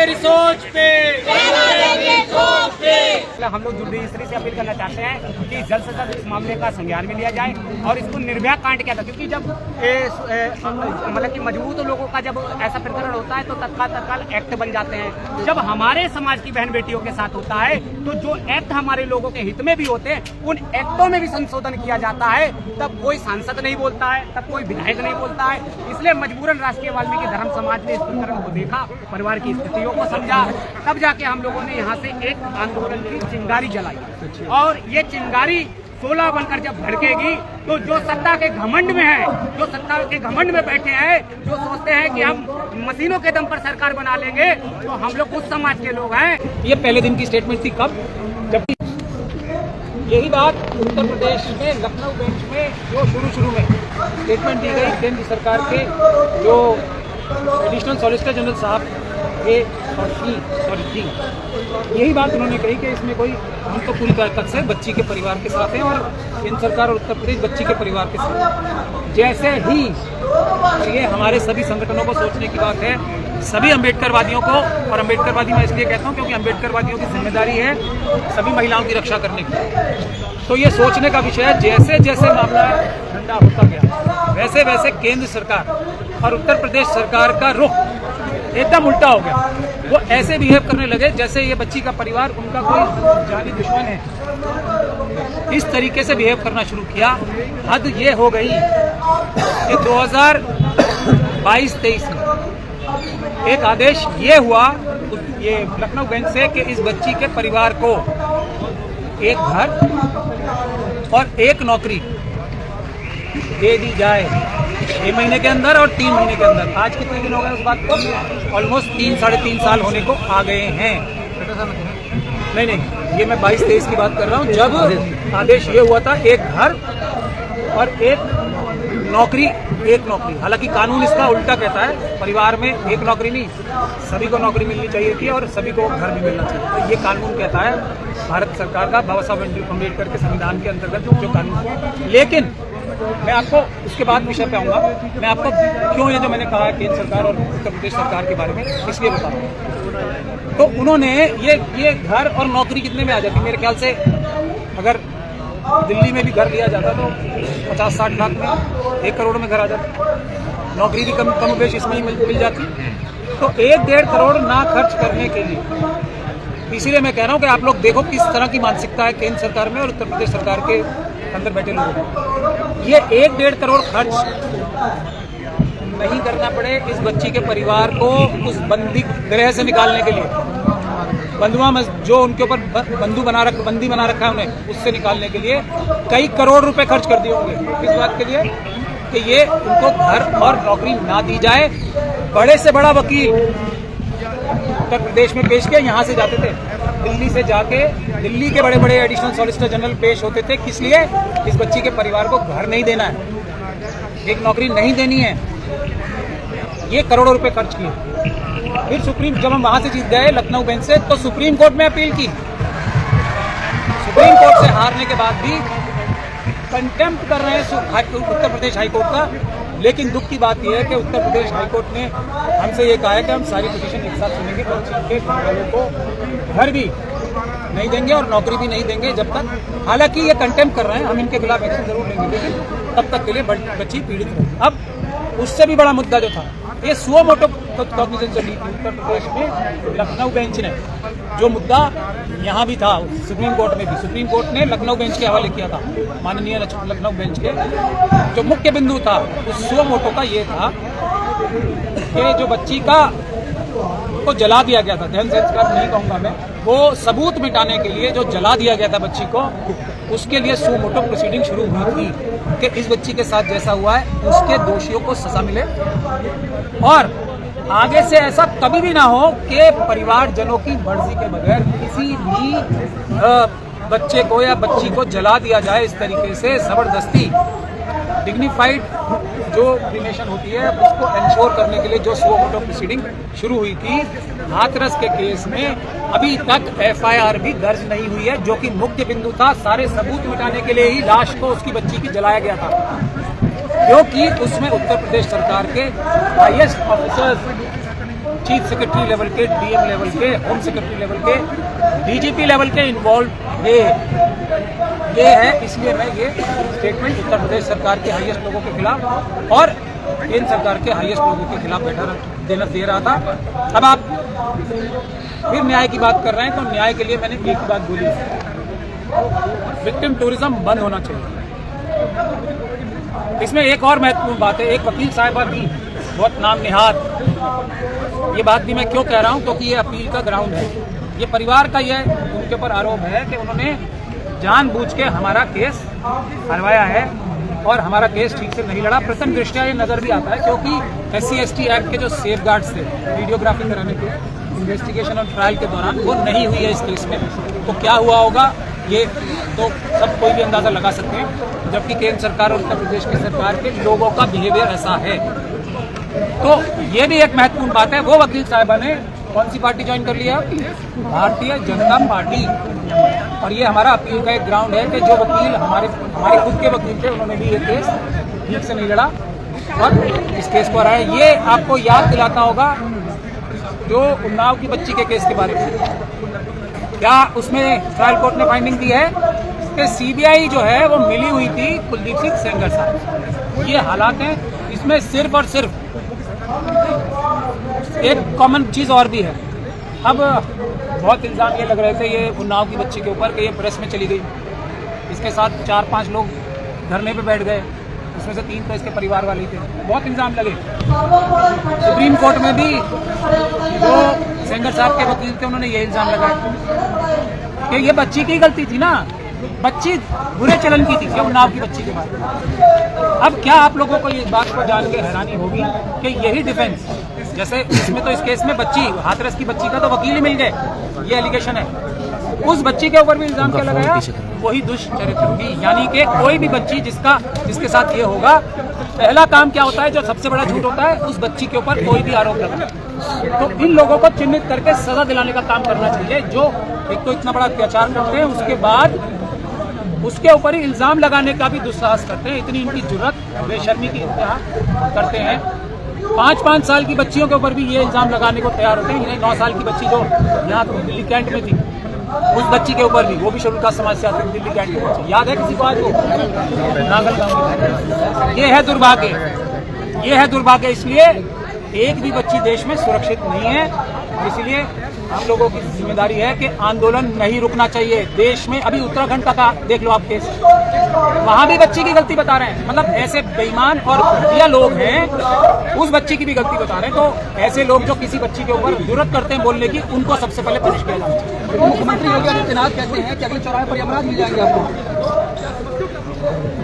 तेरी सोच पे। हम लोग जुडिशरी से अपील करना चाहते हैं कि जल्द से जल्द इस मामले का संज्ञान में लिया जाए और इसको निर्भया कांड किया था, क्योंकि जब मतलब कि मजबूत लोगों का जब ऐसा प्रकरण होता है तो तत्काल एक्ट बन जाते हैं। जब हमारे समाज की बहन बेटियों के साथ होता है तो जो एक्ट हमारे लोगों के हित में भी होते हैं उन एक्टों में भी संशोधन किया जाता है, तब कोई सांसद नहीं बोलता है, तब कोई विधायक नहीं बोलता है। इसलिए मजबूरन राष्ट्रीय वाल्मीकि धर्म समाज ने इस प्रकरण को देखा, परिवार की स्थितियों को समझा, तब जाके हम लोगों ने यहाँ से एक आंदोलन की चिंगारी जलाई। और ये चिंगारी 16 बनकर जब भड़केगी तो जो सत्ता के घमंड में है, जो सत्ता के घमंड में बैठे हैं, जो सोचते हैं कि हम मशीनों के दम पर सरकार बना लेंगे, तो हम लोग उस समाज के लोग हैं। ये पहले दिन की स्टेटमेंट थी, कब जब यही बात उत्तर प्रदेश में लखनऊ बेंच में जो शुरू में स्टेटमेंट दी गई केंद्र सरकार के जो एडिशनल सॉलिसिटर जनरल साहब थे और थी, यही बात उन्होंने कही कि इसमें कोई, हम तो पूरी तरह से बच्ची के परिवार के साथ हैं और केंद्र सरकार और उत्तर प्रदेश बच्ची के परिवार के साथ। जैसे ही, और ये हमारे सभी संगठनों को सोचने की बात है, सभी अम्बेडकरवादियों को, और अम्बेडकरवादी मैं इसलिए कहता हूँ क्योंकि अम्बेडकरवादियों की जिम्मेदारी है सभी महिलाओं की रक्षा करने की, तो ये सोचने का विषय है। जैसे जैसे मामला ठंडा होता गया वैसे वैसे केंद्र सरकार और उत्तर प्रदेश सरकार का रुख एकदम उल्टा हो गया। वो ऐसे बिहेव करने लगे जैसे ये बच्ची का परिवार उनका कोई जानी दुश्मन है। इस तरीके से बिहेव करना शुरू किया। हद ये हो गई कि 2022-23 में एक आदेश ये हुआ ये लखनऊ बेंच से कि इस बच्ची के परिवार को एक घर और एक नौकरी दे दी जाए 6 महीने के अंदर और 3 महीने के अंदर। आज कितने दिन हो गए उस बात को? ऑलमोस्ट 3-3.5 साल होने को आ गए हैं। नहीं, ये मैं 22-23 की बात कर रहा हूँ, जब आदेश ये हुआ था एक घर और एक नौकरी। हालांकि कानून इसका उल्टा कहता है, परिवार में एक नौकरी नहीं, सभी को नौकरी मिलनी चाहिए थी और सभी को घर भी मिलना चाहिए। तो ये कानून कहता है भारत सरकार का, बाबा साहब अम्बेडकर के संविधान के अंतर्गत जो कानून। लेकिन मैं आपको उसके बाद विषय पे आऊँगा। मैं आपको क्यों ये जो मैंने कहा है केंद्र सरकार और उत्तर प्रदेश सरकार के बारे में इसलिए बता रहा हूँ। तो उन्होंने ये घर और नौकरी कितने में आ जाती? मेरे ख्याल से अगर दिल्ली में भी घर लिया जाता तो 50-60 लाख में 1 करोड़ में घर आ जाता। नौकरी भी कम बेश इसमें ही मिल जाती। तो 1-1.5 करोड़ ना खर्च करने के लिए, इसीलिए मैं कह रहा हूँ कि आप लोग देखो किस तरह की मानसिकता है केंद्र सरकार में और उत्तर प्रदेश सरकार के अंदर बैठे लोगों। ये 1-1.5 करोड़ खर्च नहीं करना पड़े इस बच्ची के परिवार को उस बंदी गृह से निकालने के लिए, जो उनके ऊपर बंदी बना रखा है उन्हें, उससे निकालने के लिए कई करोड़ रुपए खर्च कर दिए होंगे। इस बात के लिए कि ये उनको घर और नौकरी ना दी जाए। बड़े से बड़ा वकील उत्तर प्रदेश में पेश किया, यहाँ से जाते थे दिल्ली से जाके, दिल्ली के बड़े बड़े एडिशनल सॉलिसिटर जनरल पेश होते थे। किस लिए? इस बच्ची के परिवार को घर नहीं देना है, एक नौकरी नहीं देनी है। ये करोड़ों रुपए खर्च किए। फिर जब हम वहां से जीत गए लखनऊ बेंच से, तो सुप्रीम कोर्ट में अपील की। सुप्रीम कोर्ट से हारने के बाद भी कंटेम्प्ट कर रहे हैं उत्तर प्रदेश हाईकोर्ट का। लेकिन दुख की बात यह है कि उत्तर प्रदेश हाईकोर्ट ने हमसे ये कहा है कि हम सारी पिटीशन एक साथ सुनेंगे, बच्ची के परिवारों को घर भी नहीं देंगे और नौकरी भी नहीं देंगे जब तक, हालांकि ये कंटेम्प्ट कर रहे हैं, हम इनके खिलाफ एक्शन जरूर लेंगे, लेकिन तब तक के लिए बच्ची पीड़ित है। अब उससे भी बड़ा मुद्दा जो था, ये सुओ मोटो कॉग्निजेंस चली थी उत्तर प्रदेश में लखनऊ बेंच ने, जो मुद्दा यहाँ भी था सुप्रीम कोर्ट में भी। सुप्रीम कोर्ट ने लखनऊ बेंच के हवाले किया था, माननीय लखनऊ बेंच के। जो मुख्य बिंदु था उस सुओ मोटो का ये था कि जो बच्ची को जला दिया गया था, दहन संस्कार नहीं कहूँगा मैं, वो सबूत मिटाने के लिए जो जला दिया गया था बच्ची को, उसके लिए सुओ मोटो प्रोसीडिंग शुरू हुई थी कि इस बच्ची के साथ जैसा हुआ है उसके दोषियों को सजा मिले और आगे से ऐसा कभी भी ना हो कि परिवारजनों की मर्जी के बगैर किसी भी बच्चे को या बच्ची को जला दिया जाए इस तरीके से जबरदस्ती। डिग्निफाइड जो क्रिमेशन होती है उसको एंश्योर करने के लिए जो सुओ मोटो प्रोसीडिंग शुरू हुई थी, हाथरस के केस में अभी तक FIR भी दर्ज नहीं हुई है, जो कि मुख्य बिंदु था। सारे सबूत मिटाने के लिए ही लाश को उसकी बच्ची की जलाया गया था, क्योंकि उसमें उत्तर प्रदेश सरकार के highest officers chief secretary level के, डीएम लेवल के, होम सेक्रेटरी लेवल के, डीजीपी लेवल के इन्वॉल्व ये है। इसलिए मैं ये स्टेटमेंट उत्तर प्रदेश सरकार के हाईएस्ट लोगों के खिलाफ और केंद्र सरकार के हाईएस्ट लोगों के खिलाफ दे रहा था। अब आप फिर न्याय की बात कर रहे हैं, तो न्याय के लिए मैंने एक ही बात बोली, विक्टिम टूरिज्म बंद होना चाहिए। इसमें एक और महत्वपूर्ण बात है, एक वकील साहिबा भी बहुत नाम निहाद, ये बात भी मैं क्यों कह रहा हूँ, क्योंकि ये अपील का ग्राउंड है। ये परिवार का ये उनके ऊपर आरोप है कि उन्होंने जानबूझ के हमारा केस हरवाया है और हमारा केस ठीक से नहीं लड़ा। प्रथम दृष्टया ये नजर भी आता है, क्योंकि SC/ST एक्ट के जो सेफगार्ड्स थे वीडियोग्राफी कराने के इन्वेस्टिगेशन और ट्रायल के दौरान, वो नहीं हुई है इस केस में। तो क्या हुआ होगा ये तो सब कोई भी अंदाजा लगा सकते हैं, जबकि केंद्र सरकार और उत्तर प्रदेश की सरकार के लोगों का बिहेवियर ऐसा है। तो ये भी एक महत्वपूर्ण बात है। वो वकील साहिबा ने कौन सी पार्टी ज्वाइन कर लिया? भारतीय जनता पार्टी। और ये हमारा अपील का एक ग्राउंड है कि जो वकील हमारे खुद के वकील थे, उन्होंने भी ये केस ठीक से नहीं लड़ा और इस केस को हराया। ये आपको याद दिलाता होगा जो उन्नाव की बच्ची के केस के बारे में, क्या उसमें ट्रायल कोर्ट ने फाइंडिंग दी है कि CBI जो है वो मिली हुई थी कुलदीप सिंह सेंगर साहब। ये हालात हैं। इसमें सिर्फ और सिर्फ एक कॉमन चीज़ और भी है। अब बहुत इल्ज़ाम ये लग रहे थे ये उन्नाव की बच्ची के ऊपर कि ये प्रेस में चली गई, इसके साथ 4-5 लोग धरने पे बैठ गए, उसमें से 3 तो इसके परिवार वाले थे। बहुत इल्ज़ाम लगे। सुप्रीम कोर्ट में भी जो सेंगर साहब के वकील थे, उन्होंने ये इल्ज़ाम लगाया कि ये बच्ची की गलती थी ना, बच्ची बुरे चलन की थी, ये उन्नाव की बच्ची के बाद। अब क्या आप लोगों को ये बात को जान के हैरानी होगी कि यही डिफेंस, जैसे इसमें तो इस केस में बच्ची, हाथरस की बच्ची का तो वकील ही मिल गए, ये एलिगेशन है। उस बच्ची के ऊपर भी इल्जाम क्या लगाया? वही दुष्चरित्र की, यानी कि कोई भी बच्ची जिसके साथ ये होगा, पहला काम क्या होता है, जो सबसे बड़ा झूठ होता है, उस बच्ची के ऊपर कोई भी आरोप लगाए। तो इन लोगों को चिन्हित करके सजा दिलाने का काम करना चाहिए, जो एक तो इतना बड़ा अत्याचार करते हैं, उसके बाद उसके ऊपर ही इल्जाम लगाने का भी दुस्साहस करते हैं। इतनी इनकी जुर्रत, बेशर्मी की इंतहा करते हैं। 5-5 साल की बच्चियों के ऊपर भी ये इल्जाम लगाने को तैयार होते हैं। 9 साल की बच्ची जो यहाँ दिल्ली कैंट में थी, उस बच्ची के ऊपर भी, वो भी शेड्यूल कास्ट समाज से आती है, दिल्ली कैंट की बच्ची, याद है किसी को आज वो नागल गांव? ये है दुर्भाग्य, ये है दुर्भाग्य। इसलिए एक भी बच्ची देश में सुरक्षित नहीं है। इसलिए हम लोगों की जिम्मेदारी है कि आंदोलन नहीं रुकना चाहिए। देश में अभी उत्तराखंड का देख लो आप केस, वहां भी बच्ची की गलती बता रहे हैं। मतलब ऐसे बेईमान और घटिया लोग हैं, उस बच्ची की भी गलती बता रहे हैं। तो ऐसे लोग जो किसी बच्ची के ऊपर जुर्रत करते हैं बोलने की, उनको सबसे पहले पनिश किया जाना चाहिए। मुख्यमंत्री योगी आदित्यनाथ कहते हैं कि अगले चौराहे पर यमराज मिल जाएंगे आपको।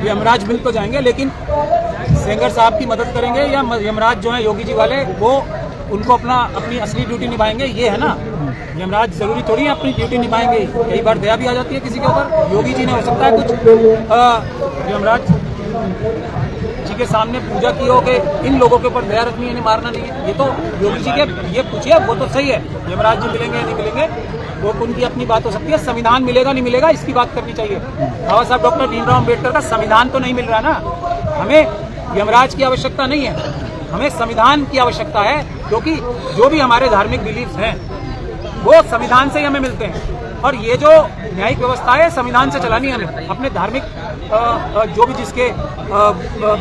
यमराज मिल तो जाएंगे, लेकिन सेंगर साहब की मदद करेंगे या यमराज जो है योगी जी वाले, वो उनको अपनी असली ड्यूटी निभाएंगे? ये है ना, यमराज जरूरी थोड़ी है अपनी ड्यूटी निभाएंगे। कई बार दया भी आ जाती है किसी के ऊपर। योगी जी ने हो सकता है कुछ यमराज जी के सामने पूजा की हो कि इन लोगों के ऊपर दया रखनी है, इन्हें मारना नहीं है। ये तो योगी जी के, ये पूछिए, वो तो सही है, यमराज जी मिलेंगे नहीं मिलेंगे वो उनकी अपनी बात हो सकती है। संविधान मिलेगा नहीं मिलेगा, इसकी बात करनी चाहिए। बाबा साहब डॉक्टर भीमराव अम्बेडकर का संविधान तो नहीं मिल रहा ना। हमें यमराज की आवश्यकता नहीं है, हमें संविधान की आवश्यकता है, क्योंकि जो भी हमारे धार्मिक बिलीफ्स हैं वो संविधान से ही हमें मिलते हैं। और ये जो न्यायिक व्यवस्था है, संविधान से चलानी है हमें। अपने धार्मिक जो भी जिसके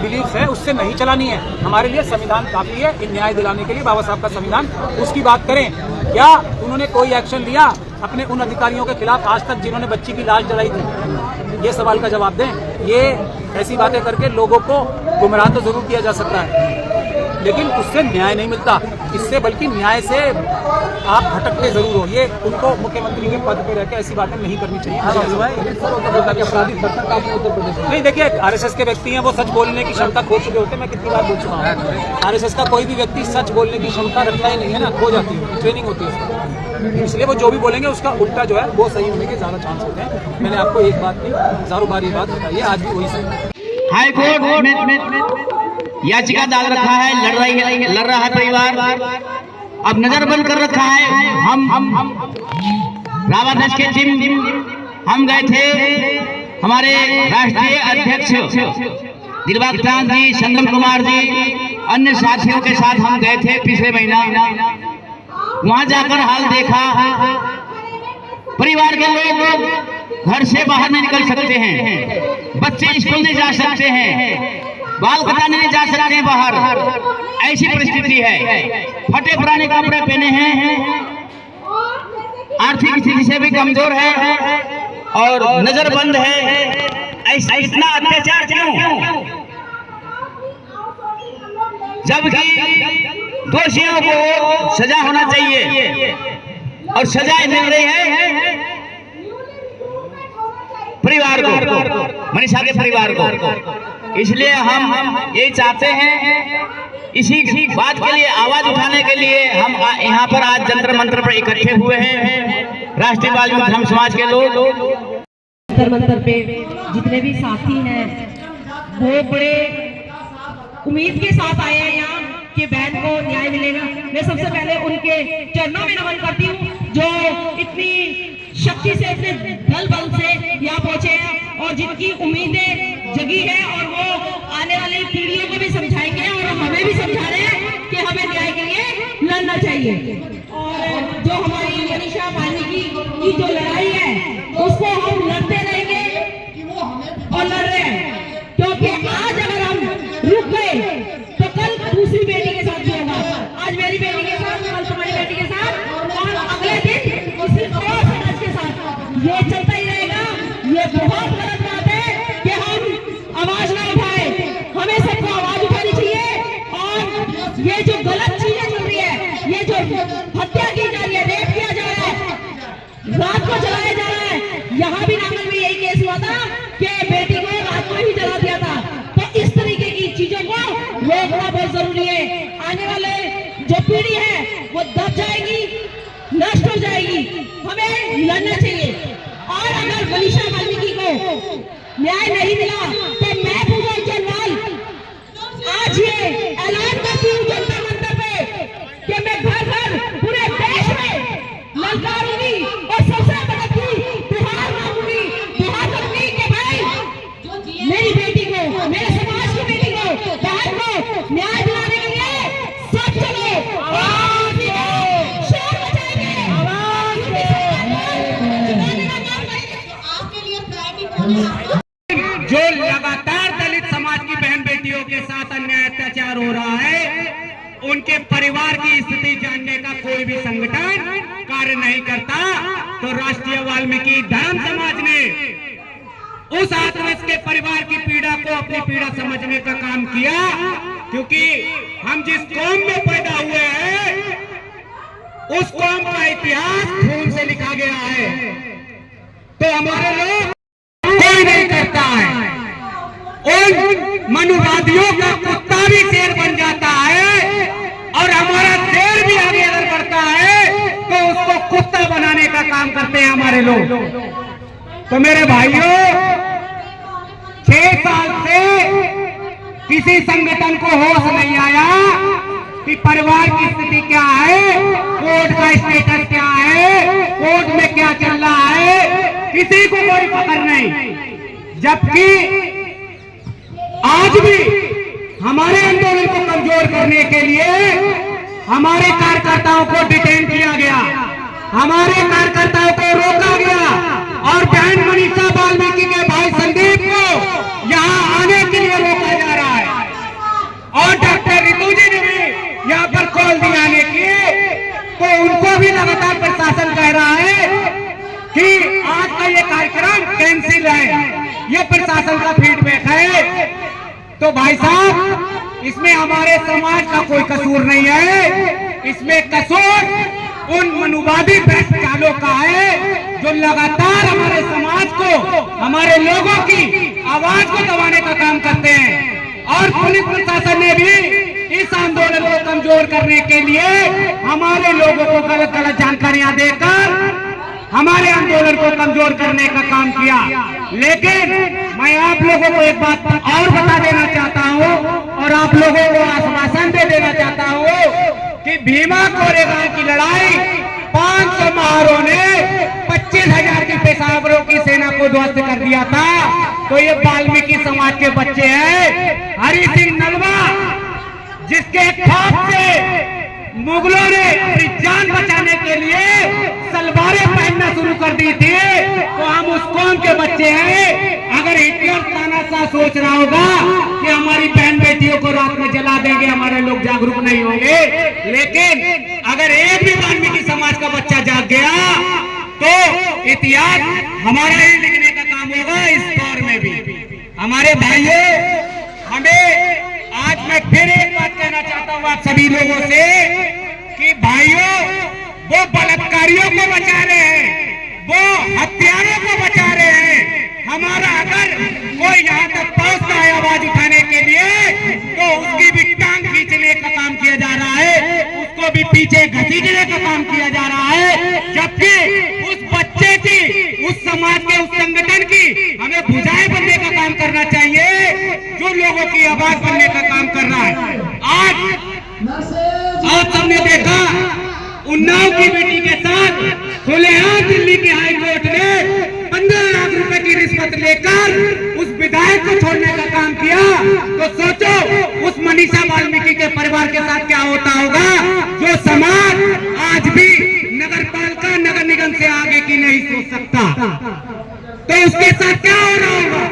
बिलीफ्स हैं उससे नहीं चलानी है। हमारे लिए संविधान काफी है इन न्याय दिलाने के लिए। बाबा साहब का संविधान, उसकी बात करें। क्या उन्होंने कोई एक्शन लिया अपने उन अधिकारियों के खिलाफ आज तक जिन्होंने बच्ची की लाश जलाई थी? ये सवाल का जवाब दें। ये ऐसी बातें करके लोगों को गुमराह तो जरूर किया जा सकता है, लेकिन उससे न्याय नहीं मिलता। इससे बल्कि न्याय से आप भटकते जरूर हो। ये उनको मुख्यमंत्री के पद पे रहकर ऐसी बातें नहीं करनी चाहिए। नहीं, देखिए, RSS के व्यक्ति हैं, वो सच बोलने की क्षमता खो चुके होते हैं। मैं कितनी बार बोल चुका हूँ, RSS का कोई भी व्यक्ति सच बोलने की क्षमता रखता ही नहीं है ना, खो जाती है, ट्रेनिंग होती है। इसलिए वो जो भी बोलेंगे उसका उल्टा जो है वो सही होने के ज्यादा चांस होते हैं। मैंने आपको एक बात नहीं, हजारों बार ये बात बताई है, आज भी वही सही। हाई कोर्ट में याचिका डाल रखा है, लड़ रहा है परिवार। अब नजर बंद कर रखा है। हम रावाधस के टीम हम गए थे, हमारे राष्ट्रीय अध्यक्ष दिलबाग चांद जी, संगम कुमार जी, अन्य साथियों के साथ हम गए थे पिछले महीना वहां जाकर हाल देखा। परिवार के लोग घर से बाहर नहीं निकल सकते हैं, बच्चे स्कूल नहीं जा सकते हैं, बाल कटाने नहीं जा सकते हैं बाहर। ऐसी परिस्थिति है। फटे पुराने कपड़े पहने हैं, आर्थिक स्थिति से भी कमजोर है और नजरबंद है। ऐसा इतना अत्याचार क्यों? जबकि दोषियों को सजा होना चाहिए और सजा मिल रही है परिवार को, मनीषा के परिवार को। इसलिए हम यही चाहते हैं, इसी बात के लिए आवाज उठाने के लिए हम यहाँ पर आज जंतर मंत्र पर इकट्ठे हुए हैं। राष्ट्रीय वाल्मीकि धर्म समाज के लोग जंतर मंतर पे जितने भी साथी हैं वो बड़े उम्मीद के साथ आए हैं यहाँ कि बहन को न्याय मिलेगा। मैं सबसे पहले उनके चरणों में नमन करती हूँ जो इतनी शक्ति से, इतने दल बल से यहाँ पहुंचे हैं और जिनकी उम्मीदें जगी है और वो आने वाली पीढ़ियों को भी समझाएंगे और हमें भी समझा रहे हैं कि हमें न्याय के लिए लड़ना चाहिए। और जो हमारी मनीषा वाल्मीकि की जो लड़ाई है उसको हम लड़ते रहेंगे और लड़ रहे हैं, क्योंकि आज अगर हम रुक गए तो कल दूसरी बेटी के साथ भी होगा। आज मेरी बेटी के साथ, कल तुम्हारी बेटी के साथ और अगले दिन किसी और समाज के साथ ये चलता ही रहेगा। ये बहुत गलत बात है कि हम आवाज ना उठाए। हमें सबको आवाज उठानी चाहिए और ये जो गलत चीजें चल रही है, ये जो हत्या की जा रही है, रेप किया जा रहा है, रात को जलाया जा रहा है, यहाँ भी नागल में यही केस हुआ था कि बेटी को रात को ही जला दिया था। तो इस तरीके की चीजों को रोकना बहुत जरूरी है। आने वाले जो पीढ़ी है वो दब जाएगी, नष्ट हो जाएगी। हमें लड़ना चाहिए और अगर मनीषा वाल्मीकि को न्याय नहीं मिला तो मैं पूजन जयमाल आज ये ऐलान करती हूँ जंतर मंतर पे कि मैं घर घर पूरे देश में ललकारूंगी और सबसे बड़ी त्योहार मांगूंगी, त्योहार करूंगी कि भाई मेरी बेटी को, मेरे समाज की बेटी को, बहन को न्याय दिलाने के लिए सब चलो आवाज दो, शोर मचाएंगे, आवाज दो। जो लगातार दलित समाज की बहन बेटियों के साथ अन्याय अत्याचार हो रहा है, उनके परिवार की स्थिति जानने का कोई भी संगठन कार्य नहीं करता। तो राष्ट्रीय वाल्मीकि धर्म समाज ने उस हाथरस के परिवार की पीड़ा को अपनी पीड़ा समझने का काम किया, क्योंकि हम जिस कौम में पैदा हुए हैं उस कौम का इतिहास खून से लिखा गया है। तो हमारे लोग कोई नहीं करता है। उन मनुवादियों का कुत्ता भी शेर बन जाता है और हमारा शेर भी आगे अगर बढ़ता है तो उसको कुत्ता बनाने का काम करते हैं हमारे लोग। तो मेरे भाइयों, 6 साल से किसी संगठन को होश नहीं आया कि परिवार की स्थिति क्या है, कोर्ट का स्टेटस क्या है, कोर्ट में क्या चल रहा है, किसी को कोई पकड़ नहीं। जबकि आज भी हमारे आंदोलन को कमजोर करने के लिए हमारे कार्यकर्ताओं को डिटेन किया गया, हमारे कार्यकर्ताओं को रोका गया और बहन मनीषा वाल्मीकि के भाई संदीप को यहां आने के लिए रोका जा रहा है। और डॉक्टर रितु जी ने भी यहां पर कॉल दिया आने की, तो उनको भी लगातार प्रशासन कह रहा है कि आज का ये कार्यक्रम कैंसिल है। ये प्रशासन का फीडबैक है। तो भाई साहब, इसमें हमारे समाज का कोई कसूर नहीं है, इसमें कसूर उन मनुवादी भ्रष्टाचारों का है जो लगातार हमारे समाज को, हमारे लोगों की आवाज को दबाने का काम करते हैं। और पुलिस प्रशासन ने भी इस आंदोलन को कमजोर करने के लिए हमारे लोगों को गलत गलत जानकारियां देकर हमारे आंदोलन को कमजोर करने का काम किया। लेकिन मैं आप लोगों को एक बात और बता देना चाहता हूं और आप लोगों को आश्वासन दे देना चाहता हूं कि भीमा कोरेगांव की लड़ाई 500 महारों ने 25,000 की पेशावरों की सेना को ध्वस्त कर दिया था। तो ये वाल्मीकि समाज के बच्चे हैं। हरि सिंह नलवा जिसके खौफ से मुगलों ने अपनी जान बचाने के लिए सलवारें पहनना शुरू कर दी थी, तो हम उस कौम के बच्चे हैं। अगर हिटलर तानाशाह सोच रहा होगा कि हमारी बहन बेटियों को रात में जला देंगे, हमारे लोग जागरूक नहीं होंगे, लेकिन अगर एक भी वाल्मीकि समाज का बच्चा जाग गया तो इतिहास हमारा ही लिखने का काम होगा इस दौर में भी। हमारे भाइयों, हमें आज मैं फिर एक बात कहना चाहता हूं आप सभी लोगों से कि भाइयों, वो बलात्कारियों को बचा रहे हैं, वो हत्यारों को बचा रहे हैं। हमारा अगर कोई यहाँ तक पहुंचता है आवाज उठाने के लिए, तो उसकी भी टांग खींचने का काम किया जा रहा है, उसको भी पीछे घसीटने का काम किया जा रहा है। जबकि उस बच्चे की, उस समाज के, उस संगठन की हमें भुजाएं बनने का काम करना चाहिए, जो लोगों की आवाज बनने का काम कर रहा है। आज हमने देखा उन्नाव की बेटी के साथ खुलेआम दिल्ली की हाईकोर्ट ने 15 लाख रुपए की रिश्वत लेकर उस विधायक को छोड़ने का काम किया। तो सोचो उस मनीषा वाल्मीकि के परिवार के साथ क्या होता होगा, जो समाज आज भी नगर पालिका, नगर निगम से आगे की नहीं सोच सकता, तो उसके साथ क्या हो रहा होगा।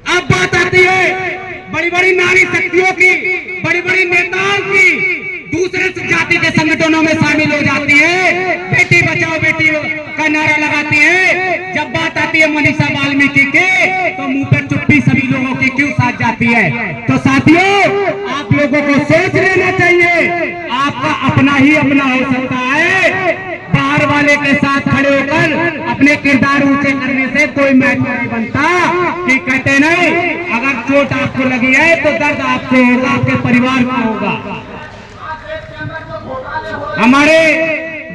अब बात आती है बड़ी बड़ी नारी शक्तियों की, बड़ी बड़ी नेताओं की, दूसरे जाति के संगठनों में शामिल हो जाती है, बेटी बचाओ बेटी का नारा लगाती है। जब बात आती है मनीषा वाल्मीकि के, तो मुंह पर चुप्पी सभी लोगों की क्यों साथ जाती है। तो साथियों, आप लोगों को सोच लेना चाहिए, आपका अपना ही अपना हो सकता है। बाहर वाले के साथ खड़े होकर अपने किरदार ऊंचे करने से कोई मैच नहीं बनता। कि कहते नहीं, अगर चोट आपको लगी है तो दर्द आपको होगा, आपके परिवार को होगा। हमारे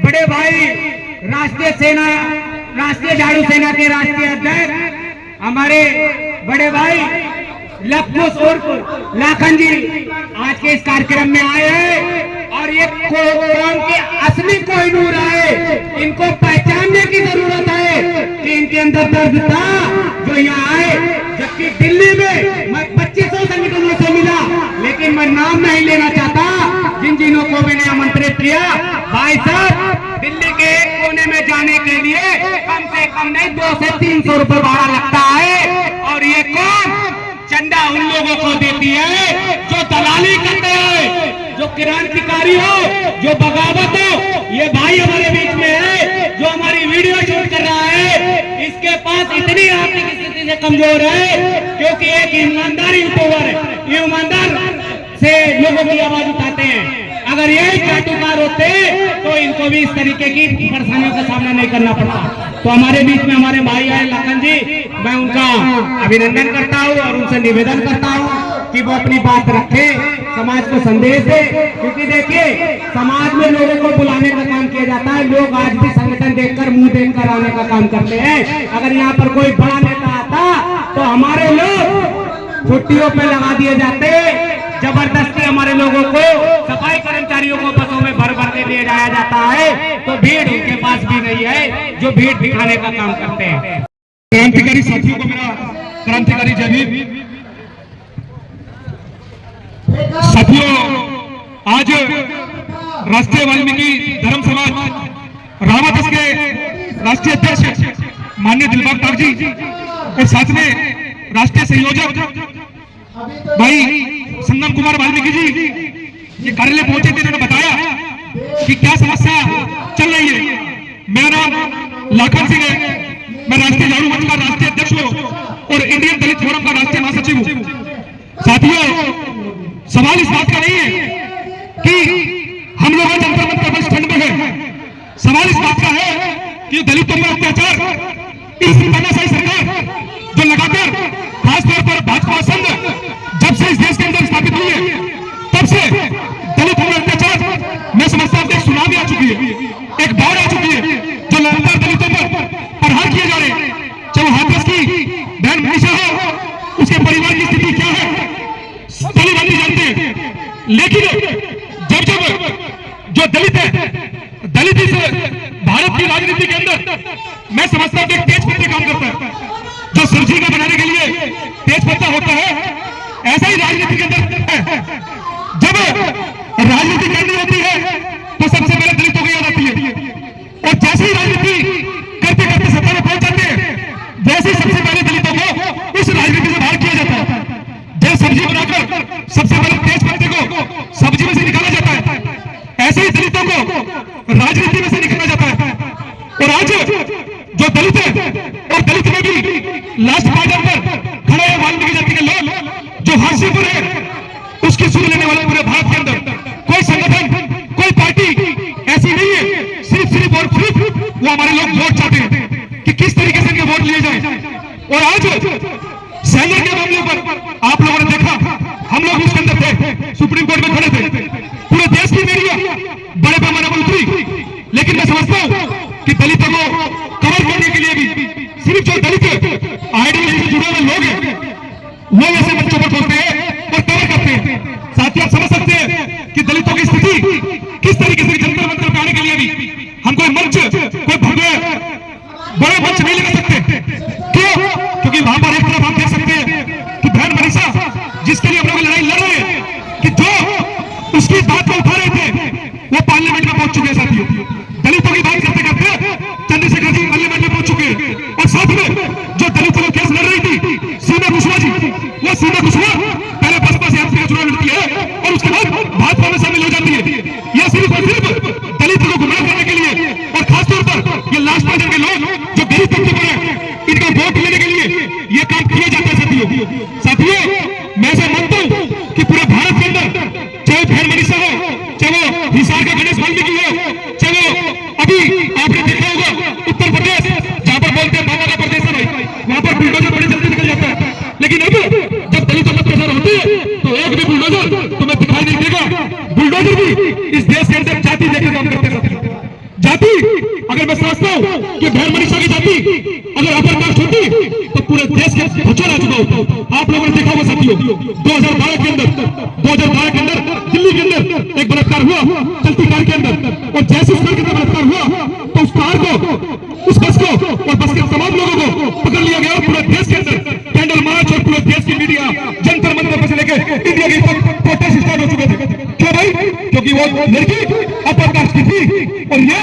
बड़े भाई राष्ट्रीय झाड़ू सेना के राष्ट्रीय अध्यक्ष, हमारे बड़े भाई लखनऊ उर्फ लाखन जी आज के इस कार्यक्रम में आए हैं, और ये कौम के असली कोहिनूर आए। इनको पहचानने की जरूरत है कि इनके अंदर दर्द था जो यहाँ आए। जबकि दिल्ली में मैं 2500 संगठनों से मिला, लेकिन मैं नाम नहीं लेना चाहता जिन को मैंने आमंत्रित किया। भाई साहब, दिल्ली के एक कोने में जाने के लिए कम से कम नहीं 200 से 300 रुपए भाड़ा लगता है, और ये कौन चंदा उन लोगों को देती है जो दलाली करते हैं, जो क्रांतिकारी हो, जो बगावत हो। ये भाई हमारे बीच में है जो हमारी वीडियो शूट कर रहा है, इसके पास इतनी आर्थिक स्थिति से कमजोर है क्योंकि एक ईमानदार यूट्यूबर है, ईमानदार से लोगों की आवाज उठाते हैं। अगर यही चाटुकार होते तो इनको भी इस तरीके की परेशानियों का सामना नहीं करना पड़ता। तो हमारे बीच में हमारे भाई आए लखन जी, मैं उनका अभिनंदन करता हूं और उनसे निवेदन करता हूं कि वो अपनी बात रखे, समाज को संदेश दे। क्योंकि देखिए, समाज में लोगों को बुलाने का काम किया जाता है, लोग आज भी संगठन देखकर, मुंह देखकर आने का काम करते हैं। अगर यहाँ पर कोई बड़ा नेता आता तो हमारे लोग छुट्टियों पे लगा दिए जाते, जबरदस्ती हमारे लोगों को, सफाई कर्मचारियों को बसों में भर भर के ले जाया जाता है, तो भीड़ उनके पास भी नहीं है जो भीड़ दिखाने का काम करते हैं। क्रांतिकारी साथियों को मेरा क्रांतिकारी जय भीम। साथियों, आज राष्ट्रीय वाल्मीकि धर्म समाज रावत के राष्ट्रीय अध्यक्ष माननीय दिलबाग तार जी और साथ में राष्ट्रीय संयोजक भाई संगम कुमार वाल्मीकि जी ये कार्यालय पहुंचे थे, उन्होंने बताया कि क्या समस्या चल रही है। मेरा नाम लाखन सिंह है, मैं राष्ट्रीय झाड़ू मंच का राष्ट्रीय अध्यक्ष हूँ और इंडियन दलित फोरम का राष्ट्रीय महासचिव हूँ। साथियों, सवाल इस बात का नहीं है कि हम लोग जंतर मंतर बस ठंड में है, सवाल इस बात का है कि दलितों पर अत्याचार इस तानाशाही सरकार जो लगातार खासतौर पर भाजपा संघ जब से इस देश के अंदर स्थापित हुई है, तब से दलित पर अत्याचार मैं समझता हूं कि सुनामी आ चुकी है, एक बाढ़ आ चुकी है, जो लगातार दलितों पर प्रहार किए जा रहे हैं। चाहे हाथरस की बहन मनीषा हो, उसके परिवार की स्थिति क्या है दलित आदमी जानते हैं। लेकिन जब जब जो दलित है, दलित इस भारत की राजनीति के अंदर मैं समझता हूं कि तेज पत्ते काम करता है। जो सब्जी का बनाने के लिए तेज पत्ता होता है, ऐसा ही राजनीति के अंदर है। जब राजनीति करनी होती है लास्ट पायदान पर खड़े हैं वाल्मीकि जाति के लोग, जो हाजीपुर है उसकी सुन लेने वाले पूरे भारत के अंदर कोई संगठन, कोई पार्टी ऐसी नहीं है। सिर्फ और सिर्फ वो हमारे लोग वोट चाहते हैं कि किस तरीके से इनके वोट लिए जाए। और आज सैलर के मामले पर आप लोगों ने देखा, हम लोग उसके अंदर थे, सुप्रीम कोर्ट में खड़े थे, पूरे देश की मीडिया बड़े पैमाने पर उतरी। लेकिन मैं समझता हूं कि दलितों को कवर करने के लिए भी सिर्फ जो दलित आइडियोलॉजी से जुड़े हुए लोग हैं वो ऐसे बच्चों पर बोलते हैं और कवर करते हैं। साथ ही आप समझ सकते हैं कि दलितों की स्थिति किस तरीके से जंतर मंतर पे आने के लिए भी हम कोई मंच, कोई भव्य बड़े मंच नहीं लगा सकते। क्यों? क्योंकि वहां पर एक तरफ हम देख सकते हैं कि बहन मनीषा जिसके लिए हम लोग लड़ाई लड़ रहे हैं, कि जो उसकी बात को उठा रहे थे वो पार्लियामेंट में पहुंच चुके हैं। साथियों, दलितों की बात करते करते चंद्रशेखर जी पार्लियामेंट में पहुंच चुके हैं। और साथ में जो दलितों को केस लड़ रही थी सीमा कुशवाहा जी, वो सीमा कुशवाहा पहले बसपा से एमपी का चुनाव लड़ती है और उसके बाद भाजपा में शामिल हो जाती है। यह सिर्फ और सिर्फ दलितों को गुमराह करने के लिए, और खासतौर पर ये लास्ट पार्टी के लोग जो गरीब तबके पर हैं, इनका वोट लेने के लिए ये काम किया जाता है। साथियों, मैं ऐसा मानता हूं कि पूरे भारत के अंदर चाहे बहन मनीषा हो, चाहे वो हिसार का गणेश वाल्मीकि हो, चाहे अभी आपने देखा होगा उत्तर प्रदेश जहां पर बोलते हैं बाबा का प्रदेश है भाई, वहां पर बुलडोजर बड़ी जल्दी निकल जाता है। लेकिन अब जब दलित अत्याचार होते हैं तो एक भी बुलडोजर तुम्हें दिखाई नहीं देगा। बुलडोजर भी इस देश के अंदर जाति लेकर काम करते हैं। जाति अगर मैं समझता हूं कि बहन मनीषा की जाति अगर अपर कास्ट होती तो पूरे देश के बच्चों आ चुका होता। आप लोगों ने देखा होगा साथियों, 2012 के अंदर दिल्ली के अंदर एक बलात्कार हुआ चलती कार के अंदर, और जैसे उस कार के अंदर बलात्कार हुआ तो उस कार को, उस बस को और बस के तमाम लोगों को पकड़ लिया गया। और पूरे देश के अंदर कैंडल मार्च और पूरे देश की मीडिया जंतर मंतर पर से लेकर इंडिया के प्रोटेस्ट स्टार्ट हो चुके थे। क्यों भाई? क्योंकि वो लड़की अपर कास्ट की थी और ये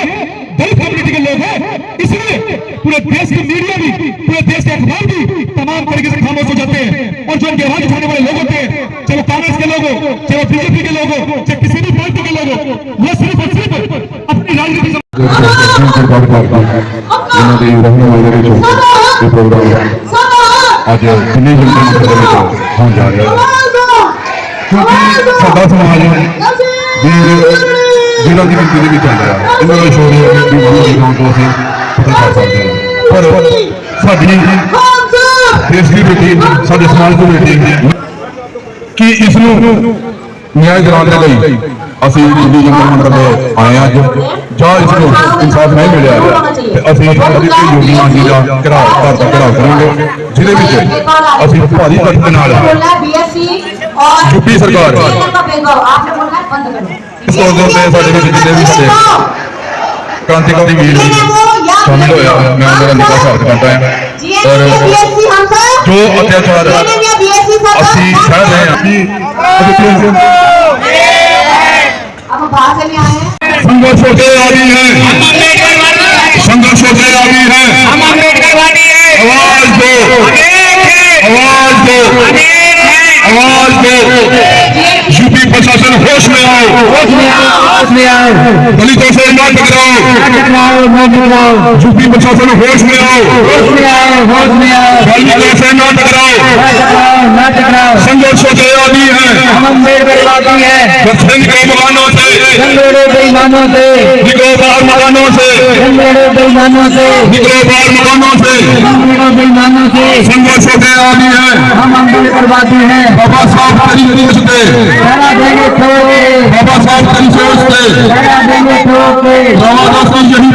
दलित कम्युनिटी के लोग हैं। इसलिए पूरे देश की मीडिया भी, पूरे देश के अखबार भी तमाम तरीके से खामोश हो जाते हैं। और जो इनकी आवाज उठाने वाले लोग होते हैं, चाहे वो कांग्रेस के लोग हो, चाहे वो बीजेपी के लोग हो, चाहे किसी भी पार्टी के लोग हो, वो सिर्फ और सिर्फ अपनी राजनीति ਅੱਜ ਦਿੱਲੀ ਜੰਤਰ ਮੰਤਰ ਦੇ ਵਿੱਚ ਹੋਣ ਜਾ ਰਿਹਾ ਕਿਉਂਕਿ ਸਾਡਾ ਸਮਾਜ ਜ਼ਿਲ੍ਹਾ ਦੀ ਗਿਣਤੀ ਦੇ ਵਿੱਚ ਚੱਲ ਰਿਹਾ। ਇਹਨਾਂ ਦਾ ਸ਼ੋਰ ਹੈ ਕਿ ਉਹਨਾਂ ਦੇ ਨਾਮ ਤੋਂ ਅਸੀਂ ਪਤਾ ਕਰ ਸਕਦੇ ਹਾਂ। ਪਰ ਸਾਡੀ ਦੇਸ਼ ਦੀ ਬੇਟੀ, ਸਾਡੇ ਸਮਾਜ ਦੀ ਬੇਟੀ ਕਿ ਇਸ ਨੂੰ ਨਿਆਂ ਦਿਲਾਉਣ ਦੇ ਲਈ ਅਸੀਂ ਦਿੱਲੀ ਜੰਤਰ ਮੰਤਰ ਤੇ ਆਏ ਅੱਜ। ਜਾਂ ਇਸ ਨੂੰ ਇਨਸਾਫ ਨਹੀਂ ਮਿਲਿਆ ਤੇ ਅਸੀਂ ਯੋਗੀ ਮਾਨ ਜੀ ਦਾ ਘਿਰਾਓ, ਘਰ ਦਾ ਘਿਰਾਓ ਕਰਾਂਗੇ, ਜਿਹਦੇ ਵਿੱਚ ਅਸੀਂ ਭਾਰੀ ਇਕੱਠ ਦੇ ਨਾਲ ਯੂਪੀ ਸਰਕਾਰ ਇਸ ਤੌਰ ਦੇ ਉੱਤੇ ਸਾਡੇ ਵਿੱਚ ਜਿੰਨੇ ਵੀ ਸਾਡੇ क्रांतिकारी वीर शामिल होया, मैं उनका निका स्वागत करता है। और जो अत्याचार असी सह रहे हैं, संघर्ष होते आ रही है, संघर्ष होते आ रही है। आवाज दो, आवाज दो, आवाज दो। यूपी प्रशासन होश में आओ, दलितों से ना टकराओ, यूपी प्रशासन होश में आओ, दलितों से ना टकराओ। संघर्ष होते आ रही है, निको मकानों से, निको बाहर मकानों से, निको बाहर मकानों से। संघर्ष होते आ रही है। बाबा साहब तरी सोचते, बाबा साहब तरी सोचते, बाबा साहब यही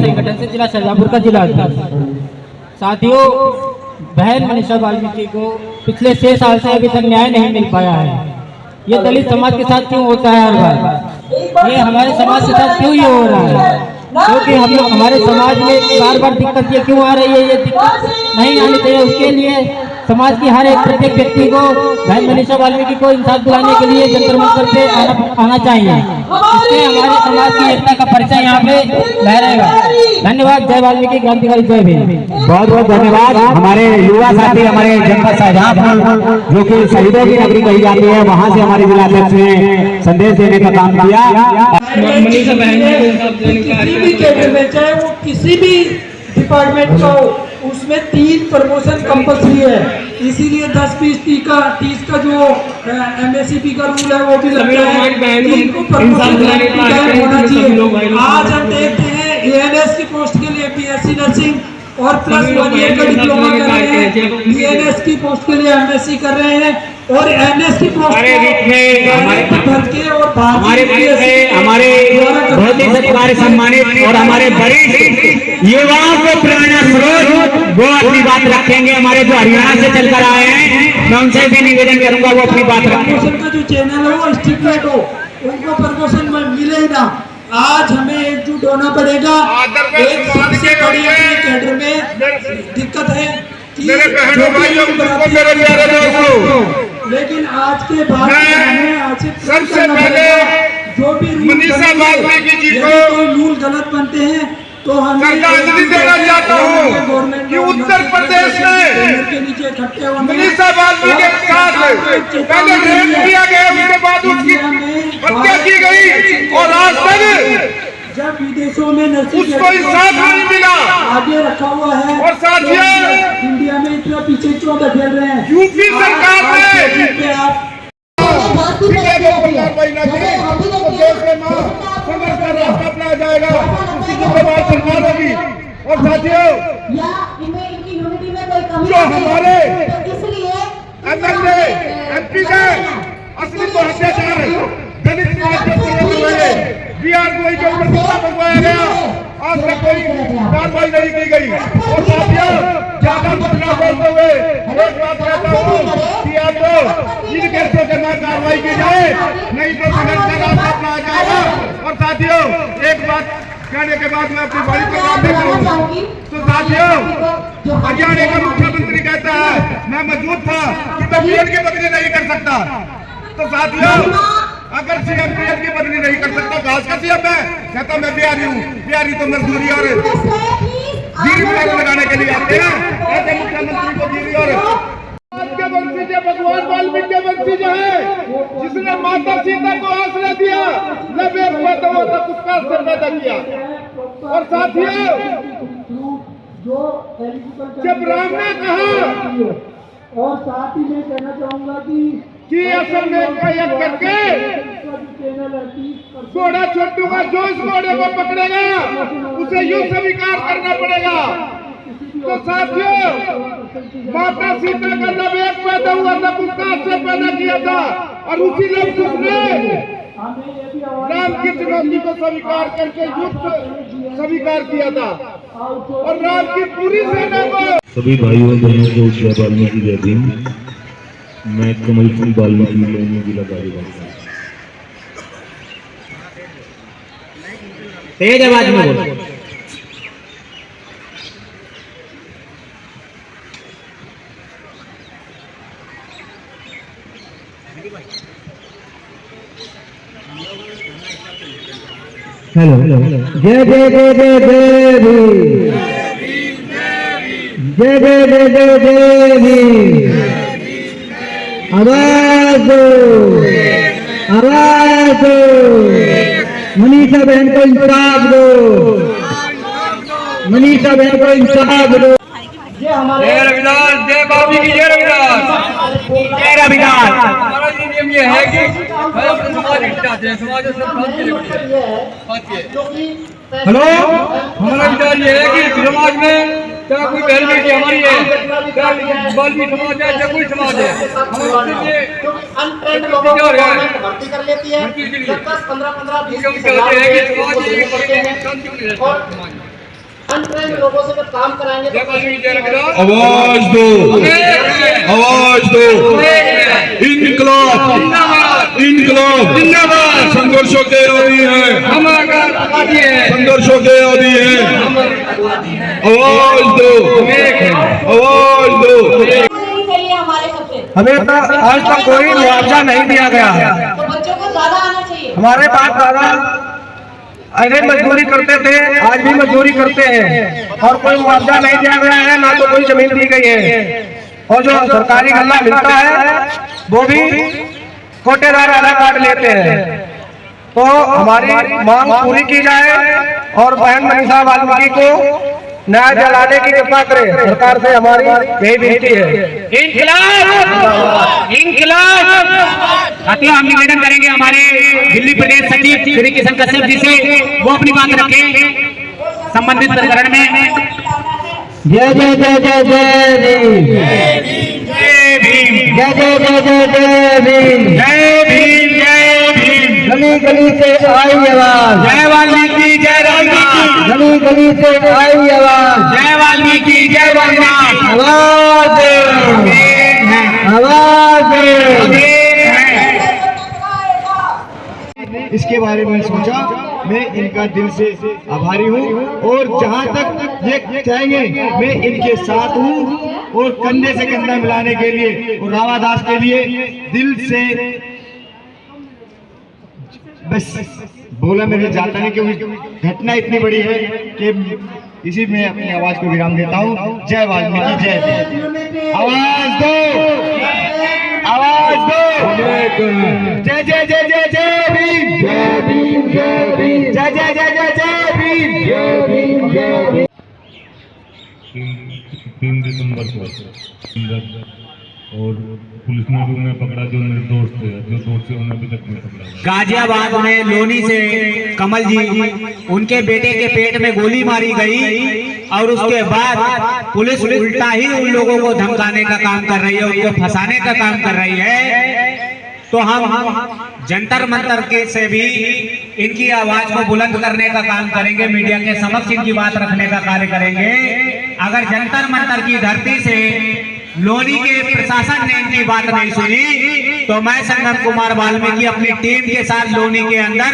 संगठन से जिला शाहजहांपुर का जिला साथियों, बहन मनीषा वाल्मीकि को पिछले 6 साल से अभी तक न्याय नहीं मिल पाया है। ये दलित समाज के साथ क्यों होता है हर बार? ये हमारे समाज के साथ क्यों ये हो रहा है? क्योंकि हम लोग, हमारे समाज में बार बार दिक्कत ये क्यों आ रही है? ये दिक्कत नहीं आनी चाहिए। उसके लिए समाज की हर एक प्रत्येक व्यक्ति को, बहन मनीषा वाल्मीकि को इंसाफ दिलाने के लिए जंतर मंतर पे आना चाहिए। इससे हमारे समाज की एकता का परिचय यहाँ पे लहरेगा। धन्यवाद। जय वाल्मीकि, क्रांतिकारी जय भीम। बहुत बहुत धन्यवाद। हमारे युवा साथी, हमारे जनपद शाहजहांपुर जो कि शहीदों की नगरी कही जाती है, वहाँ से हमारे जिलाध्यक्ष ने संदेश देने का काम किया। मनीषा बहन किसी भी केंद्र में, चाहे वो किसी भी डिपार्टमेंट का हो, उसमें 3 प्रमोशन कंपल्सरी है, इसीलिए 10-20 का जो MSCP का रूल है वो भी लगता है। 3 को प्रमोशन होना चाहिए। आज हम देखते हैं ANS की पोस्ट के लिए BSc नर्सिंग और प्लस 1 ईयर का डिप्लोमा कर रहे हैं, BNS की पोस्ट के लिए MSc कर रहे हैं और MS की पोस्ट हमारे बीच में हमारे बहुत ही सत्कार सम्मानित और हमारे वरिष्ठ युवाओं को प्रेरणा स्रोत वो अपनी बात रखेंगे। हमारे जो हरियाणा से चलकर आए हैं, मैं उनसे भी निवेदन करूंगा वो अपनी बात रखें। प्रमोशन का जो चैनल है वो स्ट्रिक्ट हो, उनको प्रमोशन मिले ही ना। आज हमें एकजुट होना पड़ेगा। एक सबसे बड़ी अपने कैडर में दिक्कत है कि लेकिन आज के बाद हमें आज सबसे पहले जो भी रूल गलत बनते हैं तो हमें श्रद्धांजलि देना चाहता हूँ कि उत्तर प्रदेश में के नीचे इकट्ठे होंगे। मनीषा बाल्मी के साथ पहले रेप किया गया, उसके बाद उसकी हत्या की गई और आज तक जब विदेशों में उसको इंसाफ नहीं मिला। आगे रखा हुआ है और साथियों, इंडिया में इतना पीछे क्यों धकेल रहे हैं? यूपी सरकार ने आप संघर्ष का रास्ता अपनाया जाएगा, उसकी जिम्मेदार सरकार होगी। और साथियों, जो हमारे MLA MP का असली तो अत्याचार दलित समाज के BR गोई के ऊपर कितना भगवाया गया, आज तक कोई कार्रवाई नहीं की गई। और साथियों, ज्यादा कुछ न बोलते हुए एक बात कहता हूँ कि या तो इन केसों के ना कार्रवाई की जाए, नहीं तो संघर्ष का रास्ता अपनाया जाएगा। और साथियों, एक बात कहने के बाद मैं अपनी बड़ी प्रोग्राम नहीं करूँगी। तो साथियों, हरियाणा का मुख्यमंत्री कहता है मैं मौजूद था कि मैं पीएम की बदली नहीं कर सकता। तो साथियों, अगर CM पीएम की बदली नहीं कर सकता, घास का CM है, कहता मैं बिहारी हूँ। बिहारी तो मजदूरी और गिरी लगाने के लिए आते हैं, ऐसे मुख्यमंत्री को गिरी और के वंशीज भगवान वाल्मीकि के वंशीज है, जिसने माता सीता को आश्रय दिया, नबे तक उसका सर पैदा किया। और साथियों, जब राम ने कहा, और साथ ही मैं कहना चाहूंगा कि असम में कायम करके घोड़ा छोड़ूंगा, जो इस घोड़े को पकड़ेगा उसे यूं स्वीकार करना पड़ेगा। तो साथियों, माता सीता का जब एक पैदा हुआ तब उसका आश्रय पैदा किया था और उसी लफ्ज़ उसने राम की चुनौती को स्वीकार करके युद्ध स्वीकार किया था और राम की पूरी सेना को। सभी भाइयों बहनों को जय वाल्मीकि जय भीम। मैं कमल सिंह वाल्मीकि जिला कार्यवाही। तेज आवाज में बोलो। हेलो जय जय जय जय जय भीम, जय जय जय जय जय भीम। आवाज दो, आवाज दो, मनीषा बहन को इंसाफ दो, मनीषा बहन को इंसाफ दो। जय रविदास, जय बाबी की जय रविदास, जय रविदास। हमारा नियम ये है कि हम अपने समाज में चाहते हैं, समाज में सब शांति रहे। हेलो, हमारा विचार ये है कि समाज में चाहे कोई बहन बेटी हमारी है, चाहे बाल्मी समाज है, चाहे कोई समाज है, हम अनट्रेंड लोगों को गवर्नमेंट भर्ती कर लेती है। 10-15 20 अनट्रेंड लोगों से जब काम कराएंगे तो आवाज दो, आवाज दो, इनकलाब, इनकलाब जिंदाबाद। संघर्षों के आदि है, संघर्षों के आदि है। आवाज दो, आवाज दो। हमें तो आज तक कोई मुआवजा नहीं दिया गया है। तो बच्चों को ज्यादा आना चाहिए। हमारे बाप दादा अरे मजदूरी करते थे, आज भी मजदूरी करते हैं और कोई मुआवजा नहीं दिया गया है, ना तो कोई जमीन दी गई है। और जो सरकारी गल्ला मिलता है वो भी कोटेदार आधा काट लेते हैं। तो हमारी मांग पूरी की जाए और बहन मनीषा वाल्मीकि को न्याय दिलाने की कृपा करें, सरकार से हमारी यही विनती है। इंकलाब इंकलाब। साथियों, हम निवेदन करेंगे हमारे दिल्ली प्रदेश सचिव श्री किशन कश्यप जी से, वो अपनी बात रखें संबंधित प्रकरण में। जय जय जय जय जय भीम, जय भीम, जय जय जय जय जय भीम, जय भीम, जय भीम। गली गली से आई आवाज, जय वाल्मीकि, जय वाल्मीकि। गली गली से आई आवाज, जय वाल्मीकि, जय वाल्मीकि। आवाज दे, आवाज दे। इसके बारे में सोचा, मैं इनका दिल से आभारी हूँ और जहाँ तक ये चाहेंगे मैं इनके साथ हूँ और कंधे से कंधा मिलाने के लिए और रावादास के लिए दिल से बस बोला मेरे जाता नहीं, क्योंकि घटना इतनी बड़ी है कि इसी में अपनी आवाज को विराम देता हूँ। जय वाल्मीकि, जय। आवाज दो, आवाज दो। जय जय जय जय जय भीम, जय भीम, जय भीम, जय जय जय जय जय भीम, जय भीम, जय भीम। 3 दिसंबर को और पुलिस ने भी उन्हें पकड़ा जो निर्दोष थे, जो दोषी उन्हें अभी तक नहीं पकड़ा। गाजियाबाद में लोनी से कमल जी, उनके बेटे के पेट में गोली मारी गई और उसके बाद पुलिस उल्टा ही उन लोगों को धमकाने का काम कर रही है, उनको फंसाने का काम कर रही है। तो हम जंतर मंतर के से भी इनकी आवाज को बुलंद करने का काम करेंगे, मीडिया के समक्ष इनकी बात रखने का कार्य करेंगे। अगर जंतर मंतर की धरती से लोनी के प्रशासन ने इनकी बात नहीं सुनी तो मैं संगम कुमार वाल्मीकि अपनी टीम के साथ लोनी के अंदर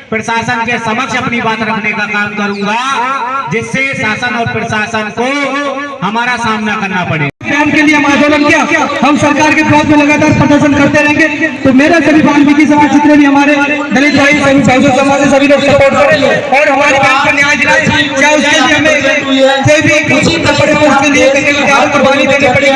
प्रशासन के समक्ष अपनी बात रखने का काम करूंगा, जिससे शासन और प्रशासन को हमारा सामना करना पड़े। के लिए हम आंदोलन किया, हम सरकार के विरोध में लगातार प्रदर्शन करते रहेंगे। तो मेरा सभी वाल्मीकि समाज जितने भी हमारे दलित भाई, सभी बहुजन समाज से सभी लोग सपोर्ट करेंगे और हमारी बात को न्याय दिलाएं। चाहे उसके लिए हमें कोई भी बड़े पोस्ट के लिए कुर्बानी देनी पड़ेगी,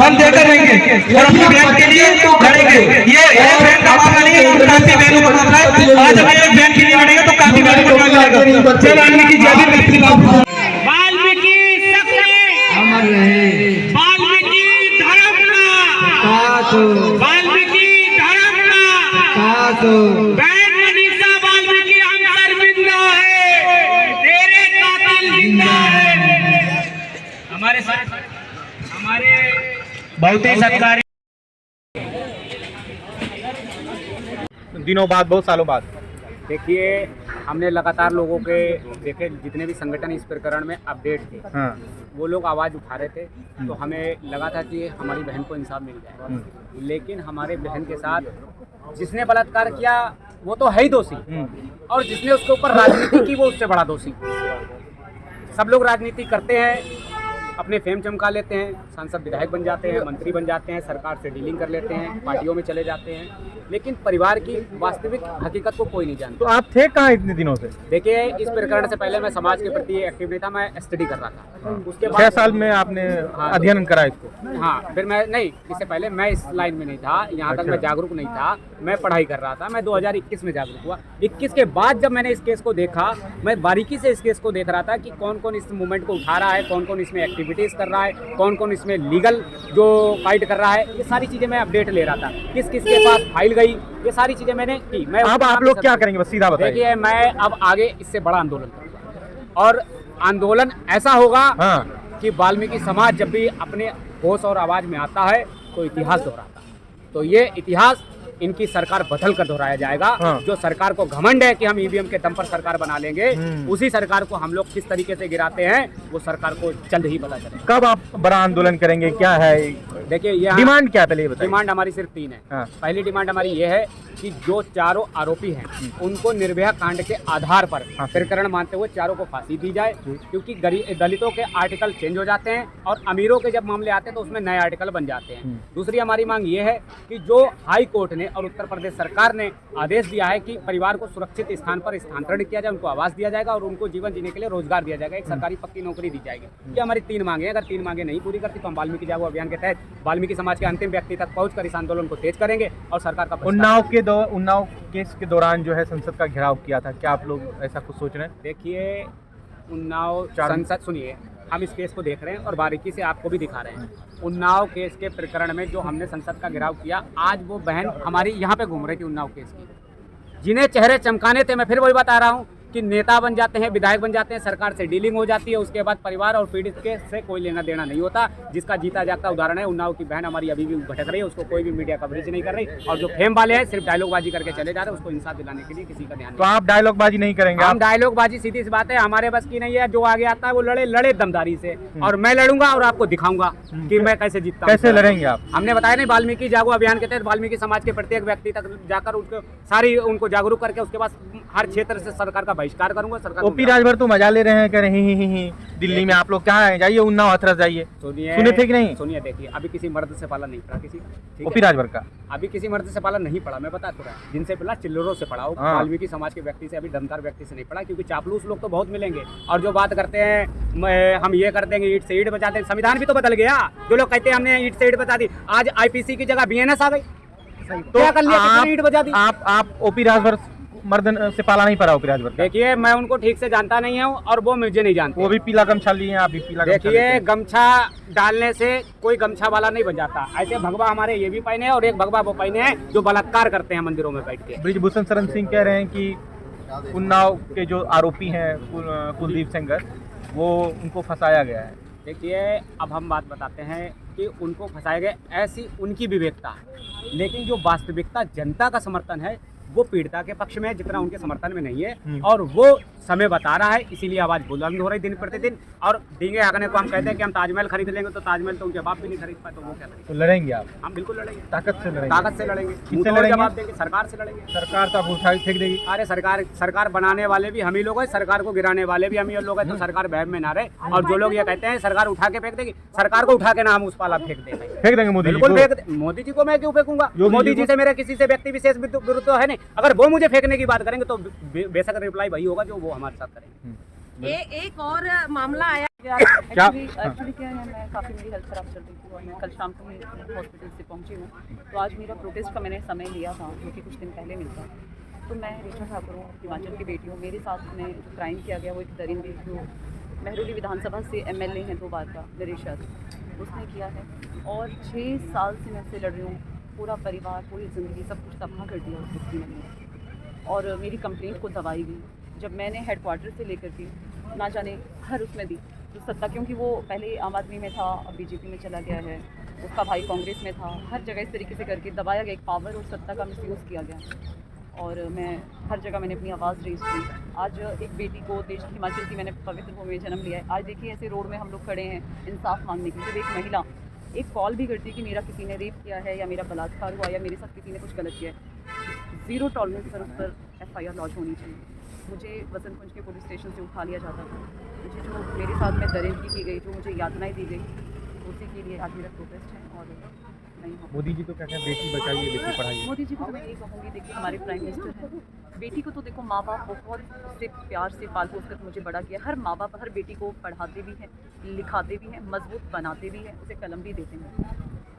हम देकर रहेंगे और अपनी बहन के लिए लड़ेंगे। ये एक बहन का मामला नहीं है, काफी बहनों का मामला है। आज हमें एक बहन के लिए लड़ेंगे तो काफी बहनों को लड़ेगा। जय वाल्मीकि, जय भीम। वाल्मीकि अमर रहे, वाल्मीकि धर्म का, वाल्मीकि धर्म का, बहन मनीषा वाल्मीकि हम शर्मिंदा है, तेरे कातिल जिंदा है। हमारे साथ हमारे बहुत ही सत्कारी दिनों बाद, बहुत सालों बाद। देखिए, हमने लगातार लोगों के देखे, जितने भी संगठन इस प्रकरण में अपडेट थे, हाँ। वो लोग आवाज़ उठा रहे थे। तो हमें लगा था कि हमारी बहन को इंसाफ मिल जाए, लेकिन हमारे बहन के साथ जिसने बलात्कार किया वो तो है ही दोषी, और जिसने उसके ऊपर राजनीति की वो उससे बड़ा दोषी। सब लोग राजनीति करते हैं, अपने फेम चमका लेते हैं, सांसद विधायक बन जाते हैं, मंत्री बन जाते हैं, सरकार से डीलिंग कर लेते हैं, पार्टियों में चले जाते हैं, लेकिन परिवार की वास्तविक हकीकत को कोई नहीं जानता। तो आप थे कहाँ इतने दिनों से? देखिए, इस प्रकरण से पहले मैं समाज के प्रति एक्टिव नहीं था, मैं स्टडी कर रहा था। उसके 6 साल में आपने अध्ययन करा इसको? हाँ, फिर मैं नहीं, इससे पहले मैं इस लाइन में नहीं था, यहाँ तक मैं जागरूक नहीं था, मैं पढ़ाई कर रहा था। मैं 2021 में जागरूक हुआ। 21 के बाद जब मैंने इस केस को देखा, मैं बारीकी से इस केस को देख रहा था कि कौन कौन इस मूवमेंट को उठा रहा है, कौन कौन इसमें एक्टिविटीज़ कर रहा है, कौन कौन इसमें लीगल जो फाइट कर रहा है, ये सारी चीज़ें मैं अपडेट ले रहा था। किस किस के पास फाइल गई, ये सारी चीज़ें मैंने की। मैं अब आप लोग क्या करेंगे, बस सीधा बताइए। देखिए, मैं अब आगे इससे बड़ा आंदोलन करूँगा, और आंदोलन ऐसा होगा कि वाल्मीकि समाज जब भी अपने होश और आवाज़ में आता है तो इतिहास दोहराता है। तो ये इतिहास इनकी सरकार बदल कर दोहराया जाएगा। जो सरकार को घमंड है कि हम ईवीएम के दम पर सरकार बना लेंगे, उसी सरकार को हम लोग किस तरीके से गिराते हैं वो सरकार को जल्द ही पता चलेगा। कब आप बड़ा आंदोलन करेंगे, क्या है? देखिए, ये डिमांड क्या, पहले बताइए। डिमांड हमारी सिर्फ 3 है। पहली डिमांड हमारी ये है कि जो चारों आरोपी हैं उनको निर्भया कांड के आधार पर प्रकरण मानते हुए चारों को फांसी दी जाए, क्योंकि दलितों के आर्टिकल चेंज हो जाते हैं और अमीरों के जब मामले आते हैं तो उसमें नए आर्टिकल बन जाते हैं। दूसरी हमारी मांग ये है कि जो हाई कोर्ट ने और उत्तर प्रदेश सरकार ने आदेश दिया है कि परिवार को सुरक्षित स्थान पर स्थानांतरित किया जाए, उनको आवास दिया जाएगा और उनको जीवन जीने के लिए रोजगार दिया जाएगा, एक सरकारी पक्की नौकरी दी जाएगी। ये हमारी 3 मांगे हैं। अगर 3 मांगे नहीं पूरी करती तो हम वाल्मीकि जागो अभियान के तहत वाल्मीकि समाज के अंतिम व्यक्ति तक पहुंचकर इस आंदोलन को तेज करेंगे और सरकार का उन्नाव केस के दौरान जो है संसद का घेराव किया था, क्या आप लोग ऐसा कुछ सोच रहे हैं? देखिए, उन्नाव संसद, सुनिए, हम इस केस को देख रहे हैं और बारीकी से आपको भी दिखा रहे हैं। उन्नाव केस के प्रकरण में जो हमने संसद का घेराव किया, आज वो बहन हमारी यहाँ पे घूम रही थी उन्नाव केस की, जिन्हें चेहरे चमकाने थे। मैं फिर वही बता रहा हूँ कि नेता बन जाते हैं, विधायक बन जाते हैं, सरकार से डीलिंग हो जाती है, उसके बाद परिवार और पीड़ित के से कोई लेना देना नहीं होता। जिसका जीता जागता उदाहरण है उन्नाव की बहन हमारी अभी भी भटक रही है, उसको कोई भी मीडिया कवरेज नहीं कर रही, और जो फेम वाले हैं सिर्फ डायलॉगबाजी करके चले जा रहे हैं, उसको इंसाफ दिलाने के लिए किसी का ध्यान तो आप डायलॉगबाजी नहीं करेंगे? हम डायलॉगबाजी सीधी सी बात है, हमारे बस की नहीं है। जो आगे आता है वो लड़े दमदारी से, और मैं लड़ूंगा और आपको दिखाऊंगा कि मैं कैसे जीतता हूं। कैसे लड़ेंगे आप? हमने बताया नहीं, वाल्मीकि जागो अभियान के तहत वाल्मीकि समाज के प्रत्येक व्यक्ति तक जाकर उनको जागरूक करके उसके बाद हर क्षेत्र से सरकार का बहिष्कार करूंगा। सरकार ओपी राजभर तो मजा ले रहे हैं, कह रहे हैं दिल्ली में आप लोग कहाँ हैं, जाइए उन्नाव हाथरस जाइए। सुने थे कि नहीं? सुनिए, देखिए, अभी किसी मर्द से पाला नहीं पड़ा किसी का, ओपी राजभर का अभी किसी मर्द से पाला नहीं पड़ा। मैं बता तो रहा, जिनसे पड़ा चिल्लरों से पड़ा हो, वाल्मीकि समाज के व्यक्ति से, अभी दमदार व्यक्ति से नहीं पड़ा, क्योंकि चापलूस लोग तो बहुत मिलेंगे। और जो बात करते हैं हम ये कर देंगे, ईंट से ईंट बचा देंगे, संविधान भी तो बदल गया। जो लोग कहते हैं हमने ईंट से ईंट बचा दी, आज IPC की जगह BNS आ गई, तो क्या कर लिया, ईंट बचा दी। आप ओपी राजभर मर्द से पाला नहीं पड़ा ओपी राजभर? देखिए, मैं उनको ठीक से जानता नहीं हूँ और वो मुझे नहीं जानते। वो भी पीला गमछा लिए हैं, आप भी पीला गमछा? देखिए, गमछा डालने से कोई गमछा वाला नहीं बन जाता। ऐसे भगवा हमारे ये भी पहने हैं और एक भगवा वो पहने हैं जो बलात्कार करते हैं मंदिरों में बैठ के। ब्रिजभूषण शरण सिंह कह रहे हैं कि उन्नाव के जो आरोपी हैं कुलदीप सेंगर, वो उनको फंसाया गया है। देखिए, अब हम बात बताते हैं कि उनको फंसाया गया, ऐसी उनकी विवेकता है, लेकिन जो वास्तविकता जनता का समर्थन है वो पीड़िता के पक्ष में है, जितना उनके समर्थन में नहीं है। और वो समय बता रहा है, इसीलिए आवाज बुलंद हो रही दिन प्रतिदिन। और डींगे हाँकने को हम कहते हैं कि हम ताजमहल खरीद लेंगे, तो ताजमहल तो उनके बाप भी नहीं खरीद पाए, तो वो क्या करेंगे? तो लड़ेंगे आप? हम बिल्कुल लड़ेंगे, ताकत से लड़ेंगे। ताकत से लड़ेंगे। किससे लड़ेंगे? जवाब देंगे, सरकार से लड़ेंगे। सरकार तो आप उठा फेंक देगी। अरे सरकार बनाने वाले भी हम ही लोग हैं, सरकार को गिराने वाले भी हम ही लोग हैं, तो सरकार बहम में ना रहे। और जो लोग ये कहते हैं सरकार उठा के फेंक देगी, सरकार को उठा के ना हम उस पाला फेंक देंगे मोदी बिल्कुल फेंक। मोदी जी को मैं क्यों फेंकूंगा? मोदी जी से मेरे किसी से व्यक्ति विशेष विरुद्ध तो है नहीं। अगर वो मुझे फेंकने की बात करेंगे तो बेशक रिप्लाई वही होगा जो वो हमारे साथ करेंगे। एक और मामला आया एक्चुअली क्या है, मैं काफ़ी मेरी हेल्थ खराब चल रही थी और मैं कल शाम को हॉस्पिटल से पहुंची हूँ। तो आज मेरा प्रोटेस्ट का मैंने समय लिया था, जो कि कुछ दिन पहले मिलता। तो मैं रेखा ठाकुर हूँ, हिमाचल की बेटी हूँ। मेरे साथ में जो क्राइम किया गया वो एक दरिंदे जो महरौली विधानसभा से MLA हैं 2 बार का, नरेश यादव, उसने किया है। और 6 साल से मैं उससे लड़ रही हूँ। पूरा परिवार, पूरी ज़िंदगी, सब कुछ तबाह कर दिया उस व्यक्ति ने। और मेरी कंप्लेंट को दबाई गई। जब मैंने हेडक्वार्टर से लेकर के ना जाने हर उसमें दी तो सत्ता, क्योंकि वो पहले आम आदमी में था, अब BJP में चला गया है, उसका भाई कांग्रेस में था, हर जगह इस तरीके से करके दबाया गया। एक पावर और सत्ता का मिसयूज़ किया गया और मैं हर जगह मैंने अपनी आवाज़ रेज़ की। आज एक बेटी को देश हिमाचल की मैंने पवित्र भूमि में जन्म लिया है। आज देखिए, ऐसे रोड में हम लोग खड़े हैं इंसाफ मांगने के लिए। जब एक महिला एक कॉल भी करती है कि मेरा किसी ने रेप किया है या मेरा बलात्कार हुआ या मेरे साथ किसी ने कुछ गलत किया है, 0 टॉलरेंस पर उस पर FIR लॉन्च होनी चाहिए। मुझे वसंत कुंज के पुलिस स्टेशन से उठा लिया जाता था। मुझे जो मेरे साथ में दरिंदगी की गई, जो मुझे यातनाएं दी गई, उसी के लिए आज मेरा प्रोटेस्ट है। और नहीं हो, मोदी जी तो कहते हैं बेटी बचाइए, बेटी पढ़ाइए। मोदी जी को तो मैं यही कहूँगी, देखिए हमारे प्राइम मिनिस्टर हैं, बेटी को तो देखो माँ बाप बहुत से प्यार से पाल पोस कर मुझे बड़ा किया। हर माँ बाप हर बेटी को पढ़ाते भी हैं, लिखाते भी हैं, मजबूत बनाते भी हैं, उसे कलम भी देते हैं।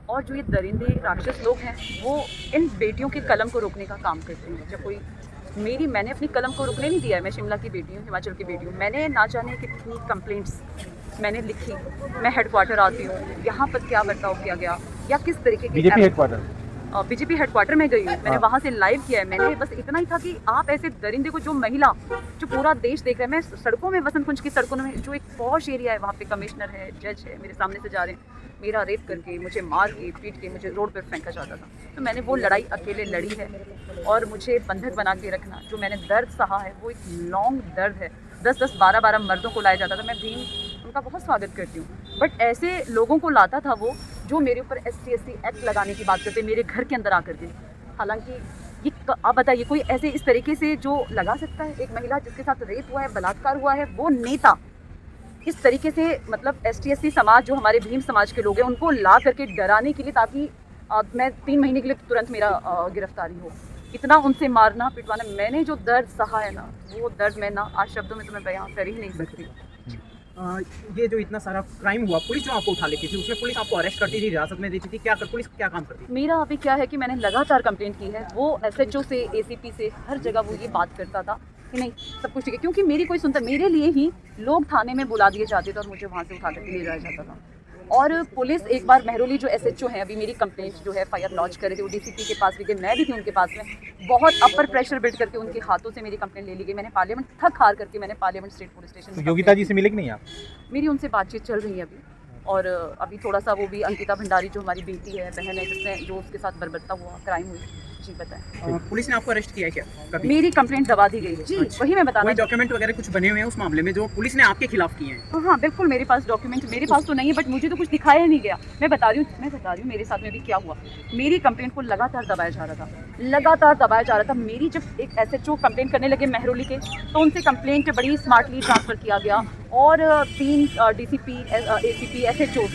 और जो ये दरिंदे राक्षस लोग हैं वो इन बेटियों के कलम को रोकने का काम करते हैं। जब कोई मैंने अपनी कलम को रुकने नहीं दिया है। मैं शिमला की बेटी हूँ, हिमाचल की बेटी हूँ। मैंने ना जाने कितनी कंप्लेंट्स मैंने लिखी। मैं हेडक्वार्टर आती हूँ, यहाँ पर क्या बर्ताव किया गया या किस तरीके की बीजेपी हेडक्वार्टर में गई हूँ। मैंने वहाँ से लाइव किया है। मैंने बस इतना ही था कि आप ऐसे दरिंदे को, जो महिला, जो पूरा देश देख रहा है, मैं सड़कों में, वसंत कुंज की सड़कों में, जो एक पॉश एरिया है, वहाँ पे कमिश्नर है, जज है, मेरे सामने से जा रहे हैं, मेरा रेप करके, मुझे मार के, पीट के मुझे रोड पर फेंका जाता था। तो मैंने वो लड़ाई अकेले लड़ी है। और मुझे बंधक बना के रखना, जो मैंने दर्द सहा है, वो एक लॉन्ग दर्द है। 10-10, 12-12 मर्दों को लाया जाता था। मैं भी उनका बहुत स्वागत करती हूँ, बट ऐसे लोगों को लाता था वो जो मेरे ऊपर ST/SC एक्ट लगाने की बात करते, मेरे घर के अंदर आकर के। हालांकि ये आप बताइए, कोई ऐसे इस तरीके से जो लगा सकता है? एक महिला जिसके साथ रेप हुआ है, बलात्कार हुआ है, वो नेता इस तरीके से, मतलब ST/SC समाज, जो हमारे भीम समाज के लोग हैं, उनको ला करके डराने के लिए, ताकि मैं 3 महीने के लिए तुरंत मेरा गिरफ्तारी हो, इतना उनसे मारना पिटवाना। मैंने जो दर्द सहा है ना, वो दर्द मैं ना आज शब्दों में तुम्हें बयां कर ही नहीं सकती। ये जो इतना सारा क्राइम हुआ, पुलिस जो आपको उठा लेती थी, उसमें पुलिस आपको अरेस्ट करती थी, हिरासत में देती थी, पुलिस क्या काम करती थी? मेरा अभी क्या है कि मैंने लगातार कंप्लेंट की है। वो SHO से, ACP से, हर जगह वो ये बात करता था कि नहीं सब कुछ ठीक है, क्योंकि मेरी कोई सुनता, मेरे लिए ही लोग थाने में बुला दिए जाते थे और मुझे वहाँ से उठा करके ले जाया जाता था। और पुलिस एक बार मेहरौली जो SHO है, अभी मेरी कंप्लेंट जो है FIR लॉन्च कर रही थी, वो DCP के पास भी गई, मैं भी थी उनके पास में, बहुत अपर प्रेशर बिल्ड करके उनके हाथों से मेरी कंप्लेंट ले ली गई। मैंने पार्लियामेंट थक हार करके मैंने Parliament Street police station Yogita ji से मिले कि नहीं आप? मेरी उनसे बातचीत चल रही है अभी, और अभी थोड़ा सा वो भी अंकिता भंडारी जो हमारी बेटी है, बहन है, जिसने जो उसके साथ बर्बरता हुआ, क्राइम हुई, जी बताएं। पुलिस ने आपको अरेस्ट किया है क्या कभी? मेरी कंप्लेंट दबा दी गई जी, वही मैं बताना। कोई डॉक्यूमेंट वगैरह कुछ बने हुए हैं उस मामले में जो पुलिस ने आपके खिलाफ किए हैं? हाँ बिल्कुल, मेरे पास डॉक्यूमेंट मेरे पास तो नहीं है, बट मुझे तो कुछ दिखाया नहीं गया। मैं बता रही हूँ मेरे साथ में भी क्या हुआ। मेरी कंप्लेंट को लगातार दबाया जा रहा था। मेरी जब एक SHO कंप्लेंट करने लगे मेहरौली के, तो उनसे कंप्लेंट बड़ी स्मार्टली ट्रांसफ़र किया गया, और 3 DCP ACP SHO,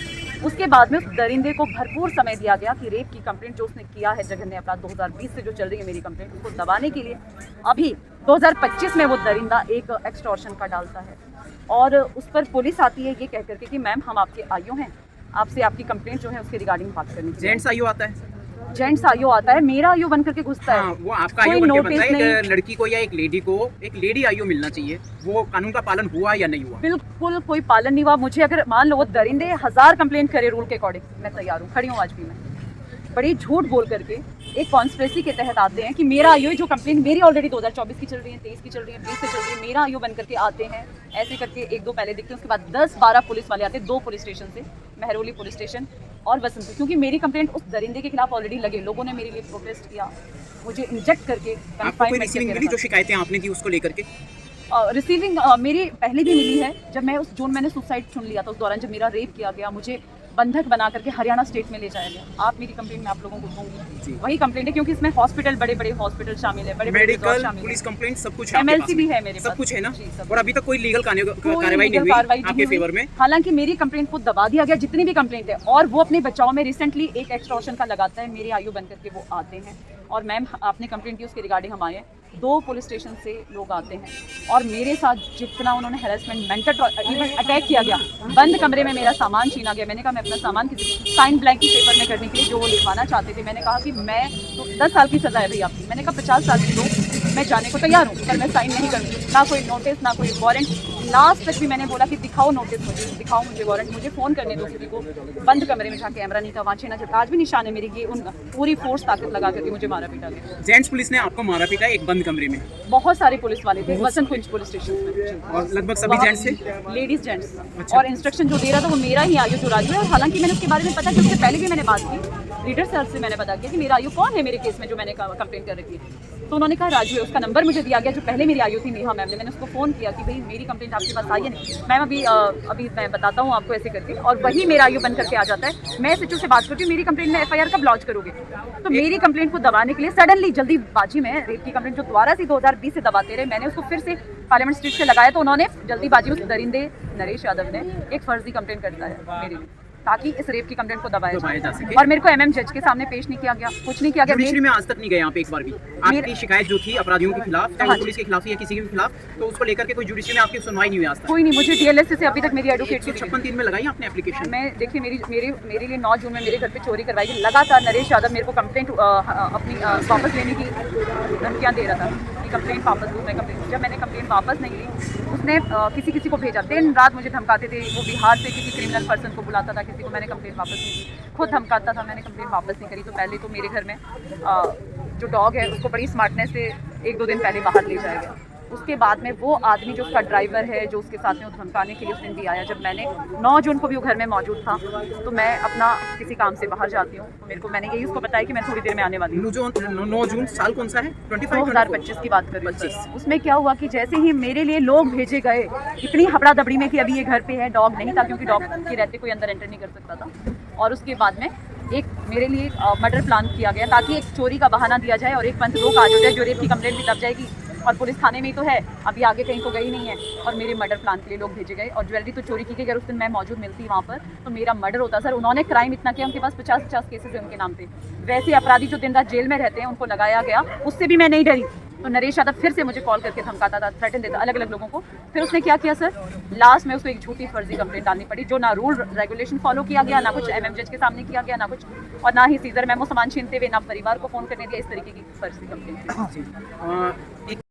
उसके बाद में उस दरिंदे को भरपूर समय दिया गया कि रेप की कंप्लेंट जो उसने किया है, जघन्य अपराध 2020 से जो चल रही है मेरी कंप्लेंट, उसको दबाने के लिए अभी 2025 में वो दरिंदा एक एक्सटॉर्शन का डालता है, और उस पर पुलिस आती है ये कह करके कि मैम हम आपके आईओ हैं, आपसे आपकी कंप्लेंट जो है उसके रिगार्डिंग बात करनी चाहिए। जेंट्स आईओ आता है? जेंट्स आईओ आता है, मेरा आईओ बन करके घुसता है। वो आपका आईओ बन के बनता है। एक लड़की को या एक लेडी आईओ मिलना चाहिए, वो कानून का पालन हुआ या नहीं हुआ? बिल्कुल कोई पालन नहीं हुआ। मुझे अगर मान लो वो दरिंदे 1000 कंप्लेंट करे रूल के अकॉर्डिंग, मैं तैयार हूँ, खड़ी हूँ आज भी मैं। बड़ी झूठ बोल करके एक कॉन्स्पिरेसी के तहत आते हैं कि मेरा आईओ जो कंप्लेंट मेरी ऑलरेडी 2024 की चल रही है, 23 की चल रही है, 20 से चल रही है, मेरा आईओ बन करके आते हैं, ऐसे करके 1-2 पहले दिखते हैं, उसके बाद 10-12 पुलिस वाले आते हैं, 2 पुलिस स्टेशन से, मेहरौली पुलिस स्टेशन और वसंतपुर, क्योंकि मेरी कंप्लेंट उस दरिंदे के खिलाफ ऑलरेडी लगे, लोगों ने मेरे लिए प्रोटेस्ट किया, मुझे इंजेक्ट करके रिसीविंग मिली जो शिकायतें आपने दी उसको लेकर के? रिसीविंग मेरी पहले भी मिली है, जब मैं उस जोन मैंने सुसाइड चुन लिया था, उस दौरान जब मेरा रेप किया गया, मुझे बंधक बना करके हरियाणा स्टेट में ले जाया गया। आप मेरी कंप्लेंट में आप लोगों को दूंगी, वही कंप्लेंट है, क्योंकि इसमें हॉस्पिटल, बड़े हॉस्पिटल शामिल है, बड़े मेडिकल, पुलिस कंप्लेंट सब कुछ है, MLC भी है मेरे पास, सब कुछ है ना? और अभी तक कोई लीगल कार्रवाई नहीं हुई आपके फेवर में? हालांकि मेरी कंप्लेंट को दबा दिया गया, जितनी भी कंप्लेंट है, और वो अपने बचाव में रिसेंटली एक एक्सटॉर्शन का लगाता है, मेरे आईओ बनकर के वो आते हैं, और मैम आपने कंप्लेंट की उसके रिगार्डिंग हम आए हैं, 2 पुलिस स्टेशन से लोग आते हैं, और मेरे साथ जितना उन्होंने हैरेसमेंट, मेंटल इवन अटैक किया गया, बंद कमरे में मेरा सामान छीना गया। मैंने कहा मैं अपना सामान किसी साइन ब्लैंक की पेपर में करने के लिए जो वो लिखवाना चाहते थे, मैंने कहा कि मैं तो 10 साल की सजा है भाई आपकी, मैंने कहा 50 साल की दो, मैं जाने को तैयार हूँ, पर मैं साइन नहीं करूँगी, ना कोई नोटिस ना कोई वारंट। लास्ट तक भी मैंने बोला कि दिखाओ नोटिस मुझे, दिखाओ मुझे वारंट, मुझे फ़ोन करने दो किसी को। बंद कमरे में जहाँ कैमरा नहीं था, वहाँ छीना चलता, आज भी निशान है मेरी, ये उन पूरी फोर्स ताकत लगा करके मुझे मारा पीटा गया। जेंट्स पुलिस ने आपको मारा पीटा एक बंद कमरे में? बहुत सारे पुलिस वाले थे वसंत कुंज पुलिस स्टेशन में, और लगभग सभी जेंट्स थे? Ladies gents. और इंस्ट्रक्शन जो दे रहा था वो मेरा ही आयु जो राजू है, और हालांकि मैंने उसके बारे में पता कि उससे पहले भी मैंने बात की, रीडर सर से मैंने पता किया कि मेरा आयु कौन है मेरे केस में जो मैंने कंप्लेंट कर रखी है, तो उन्होंने कहा राजू है, उसका नंबर मुझे दिया गया, जो पहले मेरी आयु थी नेहा मैम ने, मैंने उसको फ़ोन किया कि भाई मेरी कंप्लेंट आपके पास आई है नहीं मैम, अभी मैं बताता हूँ आपको ऐसे करके, और वही मेरा आयु बन करके आ जाता है। मैं SHO से बात करती हूँ, मेरी कंप्लेंट में FIR कब लॉन्च करोगे, तो मेरी कंप्लेंट को दबाने के लिए सडनली जल्दीबाजी में रेप की कंप्लेंट जो दोबारा से 2020 से दबाते रहे, मैंने उसको फिर से पार्लियामेंट स्ट्रीट से लगाया, तो उन्होंने जल्दीबाजी उस दरिंदे नरेश यादव ने एक फर्जी कंप्लेंट करता है मेरे लिए, ताकि इस रेप की कंप्लेंट को दबाया जा सके, और मेरे को MM जज के सामने पेश नहीं किया गया, कुछ नहीं किया गया। जुडिशरी में आज तक नहीं गए यहाँ पे एक बार भी? आपकी शिकायत जो थी अपराधियों के खिलाफ, चाहे पुलिस के खिलाफ या किसी के भी खिलाफ, तो उसको लेकर के कोई जुडिशरी में आपकी सुनवाई नहीं हुई आज तक? कोई नहीं, मुझे DLS से अभी तक मेरी एडवोकेट की 56(3) में लगाई आपने एप्लीकेशन? मैं देखिए मेरे लिए 9 जून में मेरे घर पे चोरी करवाई गई, लगातार नरेश यादव मेरे को कंप्लेंट अपनी वापस लेने की धमकियाँ दे रहा था कि कंप्लेंट वापस दूँ, मैं कंप्लेंट, जब मैंने कंप्लेंट वापस नहीं ली, उसने किसी को भेजा, दिन रात मुझे धमकाते थे, वो बिहार से किसी क्रिमिनल पर्सन को बुलाता था, किसी को, मैंने कंप्लेंट वापस नहीं की, खुद धमकाता था, मैंने कंप्लेंट वापस नहीं करी। तो पहले तो मेरे घर में जो डॉग है उसको बड़ी स्मार्टनेस से 1-2 दिन पहले बाहर ले जाया गया, उसके बाद में वो आदमी जो उसका ड्राइवर है, जो उसके साथ में धमकाने के लिए उस दिन भी आया, जब मैंने 9 जून को भी वो घर में मौजूद था, तो मैं अपना किसी काम से बाहर जाती हूँ, तो मेरे को, मैंने यही उसको बताया कि मैं थोड़ी देर में आने वाली हूँ। 9 जून साल कौन सा है? 2025 की बात कर रही हूँ। उसमें क्या हुआ कि जैसे ही मेरे लिए लोग भेजे गए, इतनी हबड़ा दबड़ी में कि अभी ये घर पे है, डॉग नहीं था क्योंकि डॉग के रहते कोई अंदर एंटर नहीं कर सकता था, और उसके बाद में एक मेरे लिए मर्डर प्लान किया गया ताकि एक चोरी का बहाना दिया जाए और एक पंथ लोग आ जाए, जो रेप की कंप्लेंट भी दब जाएगी, और पुलिस थाने में ही तो है, अभी आगे कहीं तो गई नहीं है, और मेरे मर्डर प्लान के लिए लोग भेजे गए, और ज्वेलरी तो चोरी की गई। अगर उस दिन मैं मौजूद मिलती वहाँ पर तो मेरा मर्डर होता। सर, उन्होंने क्राइम इतना किया, उनके पास 50-50 केसेस है उनके नाम पे। वैसे अपराधी जो दिन रात जेल में रहते हैं उनको लगाया गया, उससे भी मैं नहीं डरी। तो नरेश यादव फिर से मुझे कॉल करके धमकाता था, थ्रेटन देता अलग अलग लोगों को। फिर उसने क्या किया सर, लास्ट में उसको एक झूठी फर्जी कंप्लेंट डालनी पड़ी, जो ना रूल रेगुलेशन फॉलो किया गया, ना कुछ MM जज के सामने किया गया, ना कुछ, और ना ही सीजर मेमो सामान छीनते हुए, ना परिवार को फोन करने दिया, इस तरीके की फर्जी कंप्लेंट।